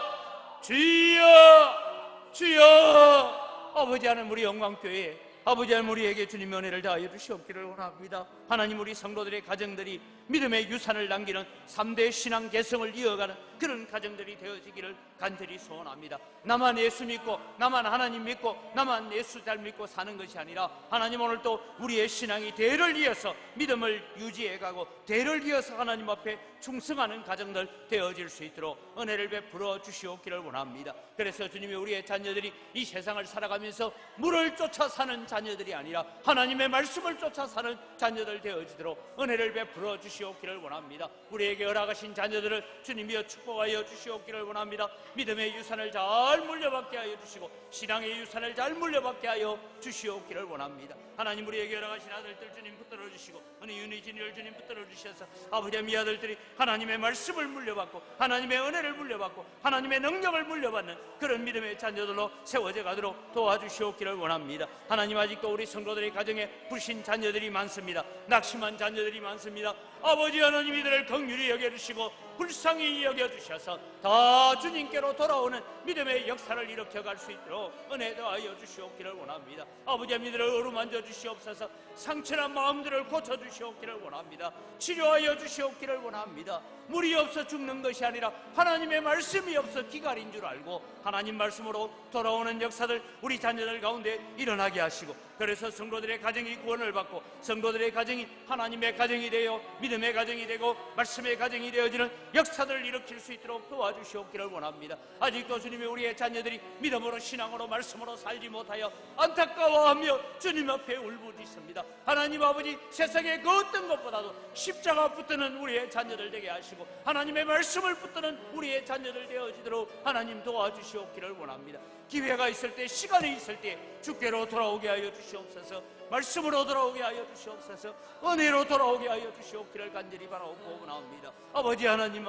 주여, 주여. 아버지 하나님, 우리 영광교회 아버지 하나님, 우리에게 주님의 은혜를 다하여 주시옵기를 원합니다. 하나님, 우리 성도들의 가정들이 믿음의 유산을 남기는 3대 신앙 개성을 이어가는 그런 가정들이 되어지기를 간절히 소원합니다. 나만 예수 믿고 나만 하나님 믿고 나만 예수 잘 믿고 사는 것이 아니라 하나님, 오늘 또 우리의 신앙이 대를 이어서 믿음을 유지해가고 대를 이어서 하나님 앞에 충성하는 가정들 되어질 수 있도록 은혜를 베풀어 주시옵기를 원합니다. 그래서 주님이 우리의 자녀들이 이 세상을 살아가면서 물을 쫓아 사는 자녀들이 아니라 하나님의 말씀을 쫓아 사는 자녀들 되어지도록 은혜를 베풀어 주시옵기를 원합니다. 우리에게 허락하신 자녀들을 주님이여 축복하여 주시옵기를 원합니다. 믿음의 유산을 잘 물려받게 하여 주시고 신앙의 유산을 잘 물려받게 하여 주시옵기를 원합니다. 하나님, 우리에게 허락하신 아들들 주님 붙들어 주시고 은혜 윤희 진리를 주님 붙들어 주셔서 아버지 이 아들들이 하나님의 말씀을 물려받고 하나님의 은혜를 물려받고 하나님의 능력을 물려받는 그런 믿음의 자녀들로 세워져 가도록 도와주시옵기를 원합니다. 하나님 아직도 우리 성도들의 가정에 불신 자녀들이 많습니다. 낙심한 자녀들이 많습니다. 아버지 하나님 이들을 긍휼히 여겨주시고 불쌍히 여겨주셔서 다 주님께로 돌아오는 믿음의 역사를 일으켜갈 수 있도록 은혜 더하여 주시옵기를 원합니다. 아버지 이들을 어루만져 주시옵소서. 상처난 마음들을 고쳐주시옵기를 원합니다. 치료하여 주시옵기를 원합니다. 물이 없어 죽는 것이 아니라 하나님의 말씀이 없어 기갈인 줄 알고 하나님 말씀으로 돌아오는 역사들 우리 자녀들 가운데 일어나게 하시고 그래서 성도들의 가정이 구원을 받고 성도들의 가정이 하나님의 가정이 되어 믿음의 가정이 되고 말씀의 가정이 되어지는 역사들을 일으킬 수 있도록 도와주시옵기를 원합니다. 아직도 주님의 우리의 자녀들이 믿음으로 신앙으로 말씀으로 살지 못하여 안타까워하며 주님 앞에 울부짖습니다. 하나님 아버지 세상의 그 어떤 것보다도 십자가 붙드는 우리의 자녀들 되게 하시고 하나님의 말씀을 붙드는 우리의 자녀들 되어지도록 하나님 도와주시옵기를 원합니다. 기회가 있을 때 시간이 있을 때 주께로 돌아오게 하여 주시옵소서. 말씀으로 돌아오게 하여 주시옵소서. 은혜로 돌아오게 하여 주시옵기를 간절히 바라옵고 원합니다. 아버지 하나님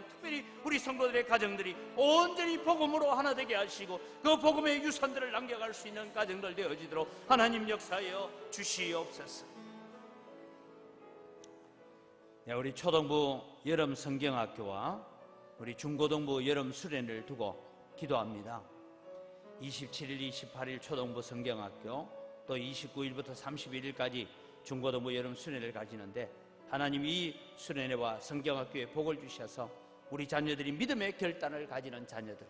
특별히 우리 성도들의 가정들이 온전히 복음으로 하나 되게 하시고 그 복음의 유산들을 남겨갈 수 있는 가정들 되어지도록 하나님 역사하여 주시옵소서. 우리 초등부 여름 성경학교와 우리 중고등부 여름 수련을 두고 기도합니다. 27일, 28일 초등부 성경학교 또 29일부터 31일까지 중고등부 여름 수련을 가지는데 하나님 이 수련회와 성경학교에 복을 주셔서 우리 자녀들이 믿음의 결단을 가지는 자녀들,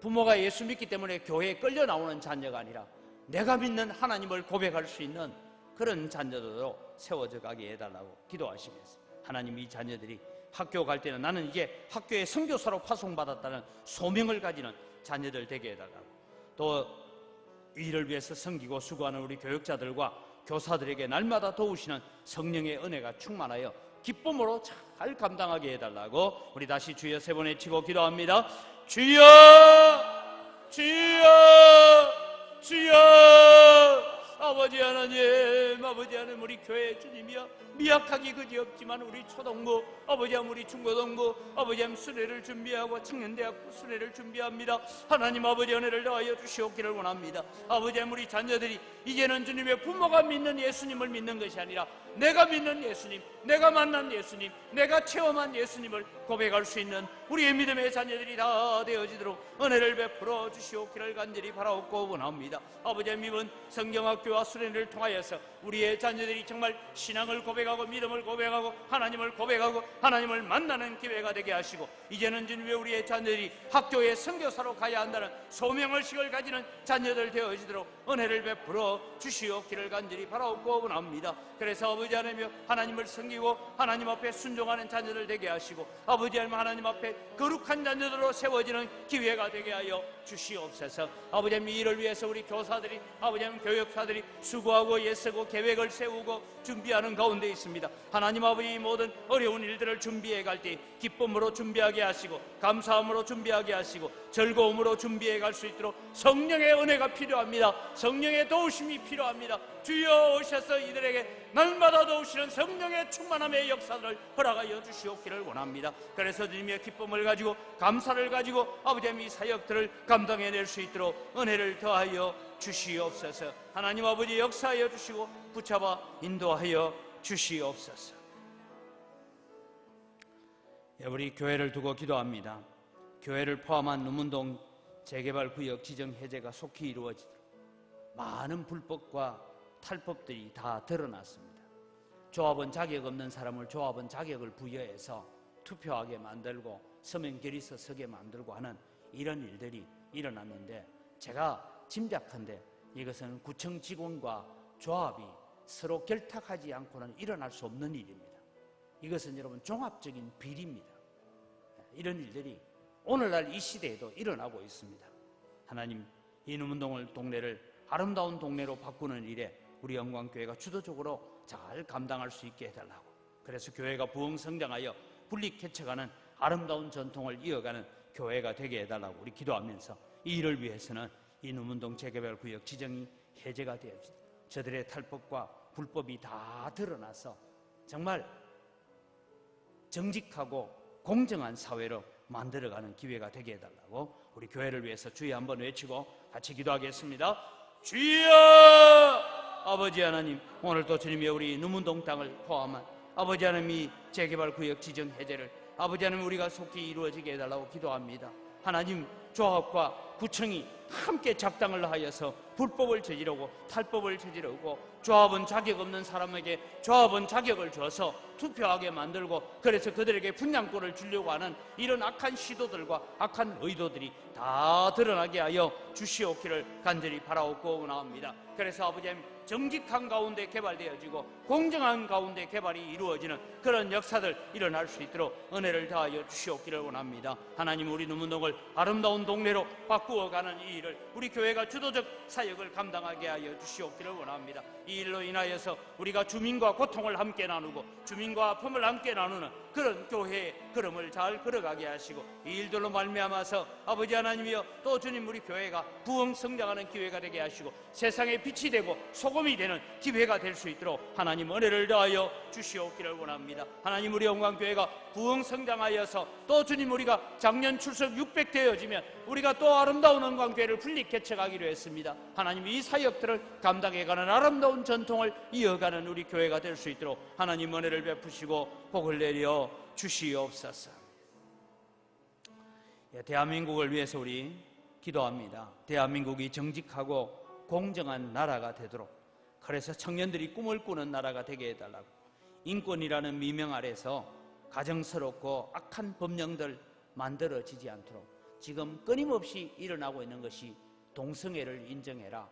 부모가 예수 믿기 때문에 교회에 끌려 나오는 자녀가 아니라 내가 믿는 하나님을 고백할 수 있는 그런 자녀들로 세워져 가게 해달라고 기도하시면서 하나님 이 자녀들이 학교 갈 때는 나는 이제 학교의 선교사로 파송받았다는 소명을 가지는 자녀들 되게 해달라고, 또 이를 위해서 섬기고 수고하는 우리 교육자들과 교사들에게 날마다 도우시는 성령의 은혜가 충만하여 기쁨으로 잘 감당하게 해달라고 우리 다시 주여 세 번 외치고 기도합니다. 주여 주여 주여. 아버지 하나님 우리 교회 주님이여 미약하기 그지없지만 우리 초등부 아버지 우리 중고등부 아버지 수련을 준비하고 청년대학부 수련을 준비합니다. 하나님 아버지 은혜를 더하여 주시옵기를 원합니다. 아버지 우리 자녀들이 이제는 주님의 부모가 믿는 예수님을 믿는 것이 아니라 내가 믿는 예수님, 내가 만난 예수님, 내가 체험한 예수님을 고백할 수 있는 우리의 믿음의 자녀들이 다 되어지도록 은혜를 베풀어 주시옵기를 간절히 바라옵고 원합니다. 아버지 믿은 성경학교와 수련을 통하여서 우리의 자녀들이 정말 신앙을 고백하고 믿음을 고백하고 하나님을 고백하고 하나님을 만나는 기회가 되게 하시고 이제는 주님의 우리의 자녀들이 학교에 선교사로 가야 한다는 소명의식을 가지는 자녀들 되어지도록 은혜를 베풀어 주시옵기를 간절히 바라옵고 원합니다. 그래서 아버지 하나님을 섬기고 하나님 앞에 순종하는 자녀들 되게 하시고 아버지 하나님 앞에 거룩한 자녀들로 세워지는 기회가 되게 하여 주시옵소서. 아버지 이 일을 위해서 우리 교사들이 아버지 교육사들이 수고하고 애쓰고 계획을 세우고 준비하는 가운데 있습니다. 하나님 아버지 이 모든 어려운 일들을 준비해 갈 때 기쁨으로 준비하게 하시고 감사함으로 준비하게 하시고 즐거움으로 준비해 갈 수 있도록 성령의 은혜가 필요합니다. 성령의 도우심이 필요합니다. 주여 오셔서 이들에게 날마다 도우시는 성령의 충만함의 역사를 허락하여 주시옵기를 원합니다. 그래서 주님의 기쁨을 가지고 감사를 가지고 아버지 이 사역들을 감당해낼 수 있도록 은혜를 더하여 주시옵소서. 하나님 아버지 역사하여 주시고 붙잡아 인도하여 주시옵소서. 우리 교회를 두고 기도합니다. 교회를 포함한 누문동 재개발구역 지정 해제가 속히 이루어지도록 많은 불법과 탈법들이 다 드러났습니다. 조합원 자격 없는 사람을 조합원 자격을 부여해서 투표하게 만들고 서명 결의서 서게 만들고 하는 이런 일들이 일어났는데 제가 짐작컨대 이것은 구청 직원과 조합이 서로 결탁하지 않고는 일어날 수 없는 일입니다. 이것은 여러분 종합적인 비리입니다. 이런 일들이 오늘날 이 시대에도 일어나고 있습니다. 하나님 이 누문동 동네를 아름다운 동네로 바꾸는 일에 우리 영광교회가 주도적으로 잘 감당할 수 있게 해달라고, 그래서 교회가 부흥성장하여 분리개척하는 아름다운 전통을 이어가는 교회가 되게 해달라고 우리 기도하면서 이 일을 위해서는 이 누문동 재개발구역 지정이 해제가 되어지도록 저들의 탈법과 불법이 다 드러나서 정말 정직하고 공정한 사회로 만들어가는 기회가 되게 해달라고 우리 교회를 위해서 주여 한번 외치고 같이 기도하겠습니다. 주여! 아버지 하나님, 오늘도 주님이 우리 누문동 땅을 포함한 아버지 하나님이 재개발 구역 지정 해제를 아버지 하나님 우리가 속히 이루어지게 해달라고 기도합니다. 하나님, 조합과 구청이 함께 작당을 하여서 불법을 저지르고 탈법을 저지르고 조합은 자격 없는 사람에게 조합은 자격을 줘서 투표하게 만들고 그래서 그들에게 분양권을 주려고 하는 이런 악한 시도들과 악한 의도들이 다 드러나게 하여 주시옵기를 간절히 바라옵고 원합니다. 그래서 아버지 하나님, 정직한 가운데 개발되어지고 공정한 가운데 개발이 이루어지는 그런 역사들 일어날 수 있도록 은혜를 다하여 주시옵기를 원합니다. 하나님, 우리 누문동을 아름다운 동네로 바꾸어가는 이 일을 우리 교회가 주도적 사역을 감당하게 하여 주시옵기를 원합니다. 이 일로 인하여서 우리가 주민과 고통을 함께 나누고 주민과 아픔을 함께 나누는 그런 교회의 걸음을 잘 걸어가게 하시고 이 일들로 말미암아서 아버지 하나님이여 또 주님 우리 교회가 부흥 성장하는 기회가 되게 하시고 세상에 빛이 되고 소금이 되는 기회가 될 수 있도록 하나님 은혜를 더하여 주시옵기를 원합니다. 하나님, 우리 영광교회가 부흥 성장하여서 또 주님 우리가 작년 출석 600 되어지면 우리가 또 아름다운 영광교회를 분리 개척하기로 했습니다. 하나님, 이 사역들을 감당해가는 아름다운 전통을 이어가는 우리 교회가 될 수 있도록 하나님 은혜를 베푸시고 복을 내려 주시옵소서. 대한민국을 위해서 우리 기도합니다. 대한민국이 정직하고 공정한 나라가 되도록, 그래서 청년들이 꿈을 꾸는 나라가 되게 해달라고, 인권이라는 미명 아래서 가정스럽고 악한 법령들 만들어지지 않도록 지금 끊임없이 일어나고 있는 것이 동성애를 인정해라,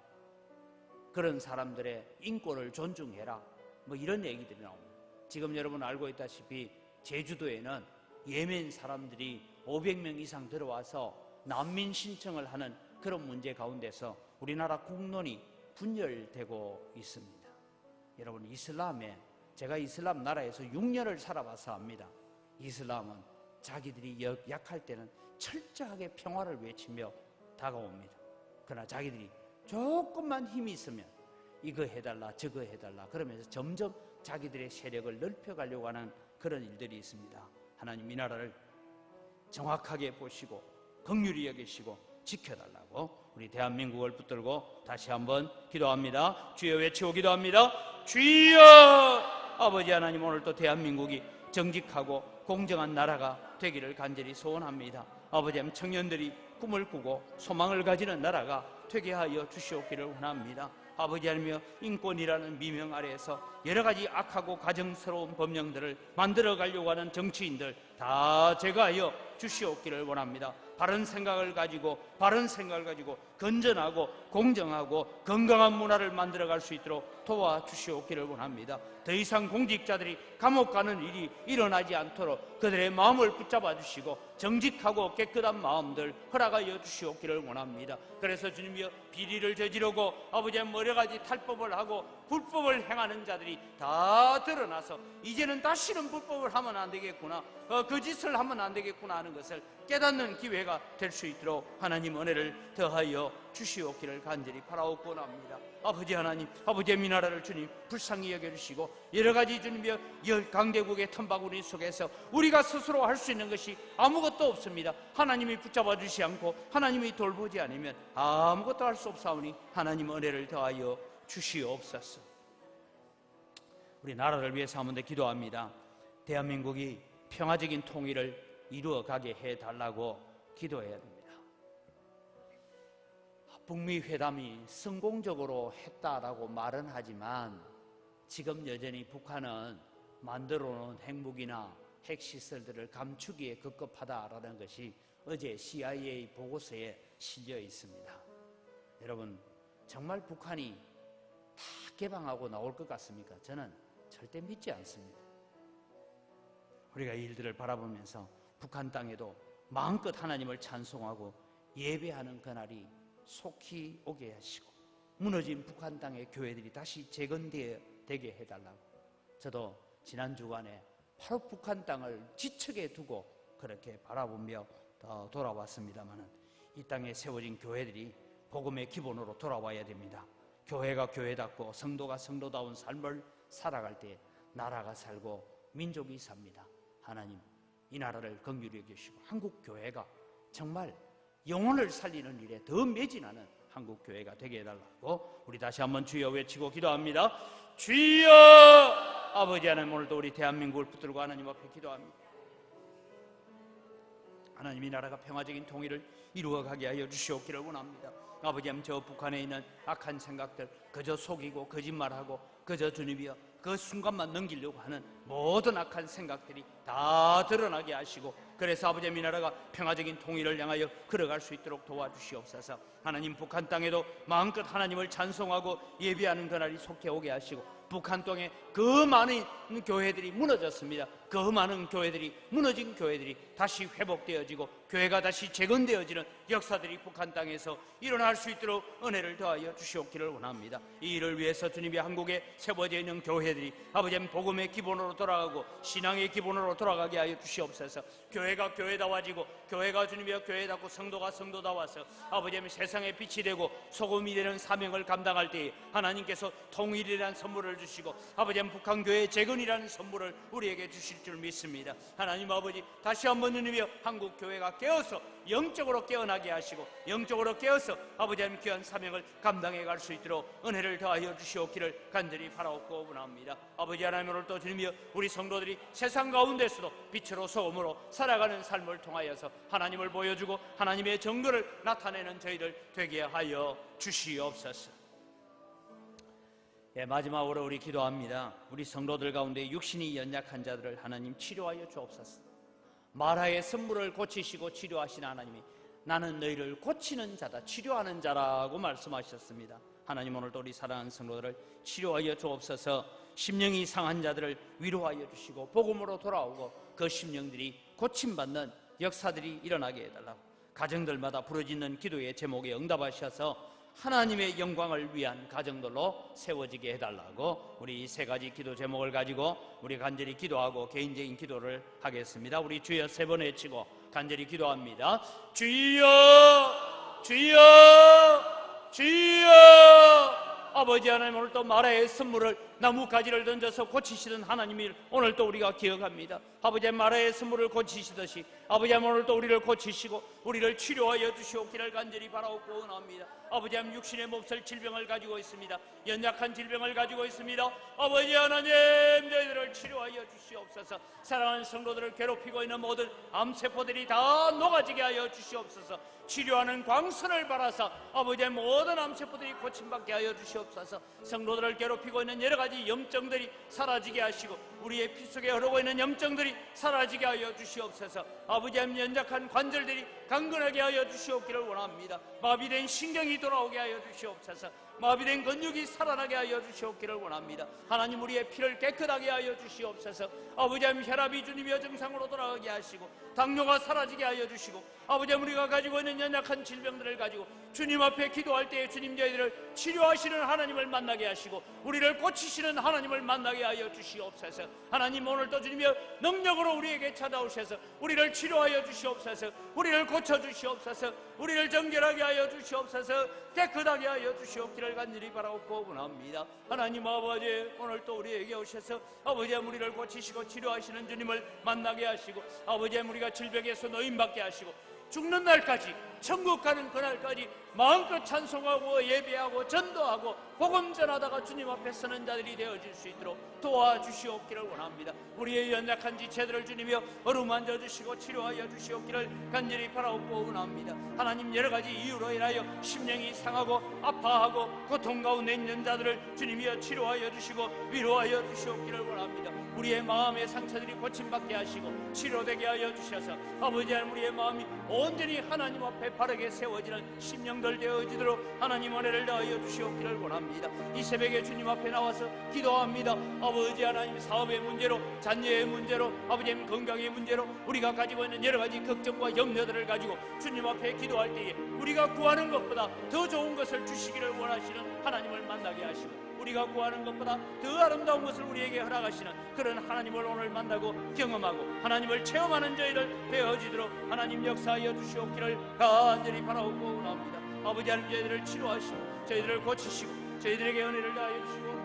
그런 사람들의 인권을 존중해라, 뭐 이런 얘기들이 나옵니다. 지금 여러분 알고 있다시피 제주도에는 예멘 사람들이 500명 이상 들어와서 난민 신청을 하는 그런 문제 가운데서 우리나라 국론이 분열되고 있습니다. 여러분, 이슬람에, 제가 이슬람 나라에서 6년을 살아봐서 압니다. 이슬람은 자기들이 약할 때는 철저하게 평화를 외치며 다가옵니다. 그러나 자기들이 조금만 힘이 있으면 이거 해달라 저거 해달라 그러면서 점점 자기들의 세력을 넓혀가려고 하는 그런 일들이 있습니다. 하나님, 이 나라를 정확하게 보시고 긍휼히 여기시고 지켜달라고 우리 대한민국을 붙들고 다시 한번 기도합니다. 주여 외치고 기도합니다. 주여! 아버지 하나님, 오늘도 대한민국이 정직하고 공정한 나라가 되기를 간절히 소원합니다. 아버지 하나님, 청년들이 꿈을 꾸고 소망을 가지는 나라가 되게 하여 주시옵기를 원합니다. 아버지 하나님이여, 인권이라는 미명 아래에서 여러 가지 악하고 가정스러운 법령들을 만들어가려고 하는 정치인들 다 제거하여 주시옵기를 원합니다. 바른 생각을 가지고 건전하고 공정하고 건강한 문화를 만들어갈 수 있도록 도와주시옵기를 원합니다. 더 이상 공직자들이 감옥 가는 일이 일어나지 않도록 그들의 마음을 붙잡아 주시고 정직하고 깨끗한 마음들 허락하여 주시옵기를 원합니다. 그래서 주님이여, 비리를 저지르고 아버지 여러 가지 탈법을 하고 불법을 행하는 자들이 다 드러나서 이제는 다시는 불법을 하면 안 되겠구나, 그 짓을 하면 안 되겠구나 하는 것을 깨닫는 기회가 될 수 있도록 하나님 은혜를 더하여 주시옵기를 간절히 바라옵고 합니다. 아버지 하나님, 아버지의 미나라를 주님 불쌍히 여겨주시고 여러 가지 주님이여 열 강대국의 틈바구니 속에서 우리가 스스로 할 수 있는 것이 아무것도 없습니다. 하나님이 붙잡아 주시 않고 하나님이 돌보지 않으면 아무것도 할 수 없사오니 하나님 은혜를 더하여 주시옵소서. 우리 나라를 위해서 한번 더 기도합니다. 대한민국이 평화적인 통일을 이루어가게 해달라고 기도해야 됩니다. 북미 회담이 성공적으로 했다라고 말은 하지만 지금 여전히 북한은 만들어놓은 핵무기나 핵시설들을 감추기에 급급하다라는 것이 어제 CIA 보고서에 실려 있습니다. 여러분, 정말 북한이 다 개방하고 나올 것 같습니까? 저는 절대 믿지 않습니다. 우리가 이 일들을 바라보면서 북한 땅에도 마음껏 하나님을 찬송하고 예배하는 그날이 속히 오게 하시고 무너진 북한 땅의 교회들이 다시 재건되게 해달라고, 저도 지난 주간에 바로 북한 땅을 지척에 두고 그렇게 바라보며 돌아왔습니다만 이 땅에 세워진 교회들이 복음의 기본으로 돌아와야 됩니다. 교회가 교회답고 성도가 성도다운 삶을 살아갈 때 나라가 살고 민족이 삽니다. 하나님, 이 나라를 긍휼히 여기시고 한국 교회가 정말 영혼을 살리는 일에 더 매진하는 한국 교회가 되게 해달라고 우리 다시 한번 주여 외치고 기도합니다. 주여! 아버지 하나님, 오늘도 우리 대한민국을 붙들고 하나님 앞에 기도합니다. 하나님, 이 나라가 평화적인 통일을 이루어가게 하여 주시옵기를 원합니다. 아버지 하나님, 저 북한에 있는 악한 생각들, 그저 속이고 거짓말하고 그저 주님이여 그 순간만 넘기려고 하는 모든 악한 생각들이 다 드러나게 하시고, 그래서 아버지 하나님, 이 나라가 평화적인 통일을 향하여 걸어갈 수 있도록 도와주시옵소서. 하나님, 북한 땅에도 마음껏 하나님을 찬송하고 예배하는 그날이 속해 오게 하시고, 북한 땅에 그 많은 교회들이 무너졌습니다. 그 많은 교회들이, 무너진 교회들이 다시 회복되어지고 교회가 다시 재건되어지는 역사들이 북한 땅에서 일어날 수 있도록 은혜를 더하여 주시옵기를 원합니다. 이 일을 위해서 주님이 한국에 세워져 있는 교회들이 아버지 복음의 기본으로 돌아가고 신앙의 기본으로 돌아가게 하여 주시옵소서. 교회가 교회다워지고 교회가 주님이여 교회답고 성도가 성도다워서 아버지 세상의 빛이 되고 소금이 되는 사명을 감당할 때에 하나님께서 통일이라는 선물을 주시고 아버지 북한 교회의 재건이라는 선물을 우리에게 주실 줄 믿습니다. 하나님 아버지, 다시 한번 주님이여 한국 교회가 깨어서 영적으로 깨어나게 하시고 영적으로 깨어서 아버지 하나님 귀한 사명을 감당해 갈 수 있도록 은혜를 더하여 주시옵기를 간절히 바라옵고 원합니다. 아버지 하나님, 오늘 또 주님이여 우리 성도들이 세상 가운데서도 빛으로 소금으로 살아가는 삶을 통하여서 하나님을 보여주고 하나님의 정도를 나타내는 저희들 되게 하여 주시옵소서. 예, 마지막으로 우리 기도합니다. 우리 성도들 가운데 육신이 연약한 자들을 하나님 치료하여 주옵소서. 마라의 선물을 고치시고 치료하신 하나님이 나는 너희를 고치는 자다, 치료하는 자라고 말씀하셨습니다. 하나님, 오늘도 우리 사랑하는 성도들을 치료하여 주옵소서. 심령이 상한 자들을 위로하여 주시고 복음으로 돌아오고 그 심령들이 고침받는 역사들이 일어나게 해달라고, 가정들마다 부르짖는 기도의 제목에 응답하셔서 하나님의 영광을 위한 가정들로 세워지게 해달라고 우리 세 가지 기도 제목을 가지고 우리 간절히 기도하고 개인적인 기도를 하겠습니다. 우리 주여 세 번 외치고 간절히 기도합니다. 주여, 주여, 주여. 아버지 하나님, 오늘 또 마라의 선물을 나뭇가지를 던져서 고치시던 하나님이 오늘 또 우리가 기억합니다. 아버지 마라의 선물을 고치시듯이 아버지 오늘 또 우리를 고치시고 우리를 치료하여 주시옵기를 간절히 바라옵고 원합니다. 아버지 하나님, 육신의 몹쓸 질병을 가지고 있습니다. 연약한 질병을 가지고 있습니다. 아버지 하나님, 저희들을 치료하여 주시옵소서. 사랑하는 성도들을 괴롭히고 있는 모든 암세포들이 다 녹아지게 하여 주시옵소서. 치료하는 광선을 발하사 아버지의 모든 암세포들이 고침받게 하여 주시옵소서. 성도들을 괴롭히고 있는 여러 가지 염증들이 사라지게 하시고 우리의 피 속에 흐르고 있는 염증들이 사라지게 하여 주시옵소서. 아버지의 연약한 관절들이 강건하게 하여 주시옵기를 원합니다. 마비된 신경이 돌아오게 하여 주시옵소서. 마비된 근육이 살아나게 하여 주시옵기를 원합니다. 하나님, 우리의 피를 깨끗하게 하여 주시옵소서. 아버지 하나님, 혈압이 주님의 정상으로 돌아가게 하시고 당뇨가 사라지게 하여 주시고 아버지 하나님, 우리가 가지고 있는 연약한 질병들을 가지고 주님 앞에 기도할 때에 주님 저희들을 치료하시는 하나님을 만나게 하시고 우리를 고치시는 하나님을 만나게 하여 주시옵소서. 하나님, 오늘도 주님의 능력으로 우리에게 찾아오셔서 우리를 치료하여 주시옵소서. 우리를 고쳐주시옵소서. 우리를 정결하게 하여 주시옵소서. 깨끗하게 하여 주시옵기를 간절히 바라옵고 원합니다. 하나님 아버지, 오늘 또 우리에게 오셔서 아버지 우리를 고치시고 치료하시는 주님을 만나게 하시고 아버지 우리가 질병에서 노임받게 하시고 죽는 날까지, 천국 가는 그날까지 마음껏 찬송하고 예배하고 전도하고 복음 전하다가 주님 앞에 서는 자들이 되어질 수 있도록 도와주시옵기를 원합니다. 우리의 연약한 지체들을 주님이여 어루만져 주시고 치료하여 주시옵기를 간절히 바라옵고 원합니다. 하나님, 여러 가지 이유로 인하여 심령이 상하고 아파하고 고통 가운데 있는 자들을 주님이여 치료하여 주시고 위로하여 주시옵기를 원합니다. 우리의 마음의 상처들이 고침받게 하시고 치료되게 하여 주셔서 아버지 하나님, 우리의 마음이 온전히 하나님 앞에 바르게 세워지는 심령들 되어지도록 하나님 은혜를 더하여 주시옵기를 원합니다. 이 새벽에 주님 앞에 나와서 기도합니다. 아버지 하나님, 사업의 문제로, 자녀의 문제로, 아버지 하나님 건강의 문제로 우리가 가지고 있는 여러 가지 걱정과 염려들을 가지고 주님 앞에 기도할 때에 우리가 구하는 것보다 더 좋은 것을 주시기를 원하시는 하나님을 만나게 하시고 우리가 구하는 것보다 더 아름다운 것을 우리에게 허락하시는 그런 하나님을 오늘 만나고 경험하고 하나님을 체험하는 저희를 되어지도록 하나님 역사하여 주시옵기를 간절히 바라옵고 원합니다. 아버지 하나님, 저희들을 치료하시고 저희들을 고치시고 저희들에게 은혜를 다하여 주시고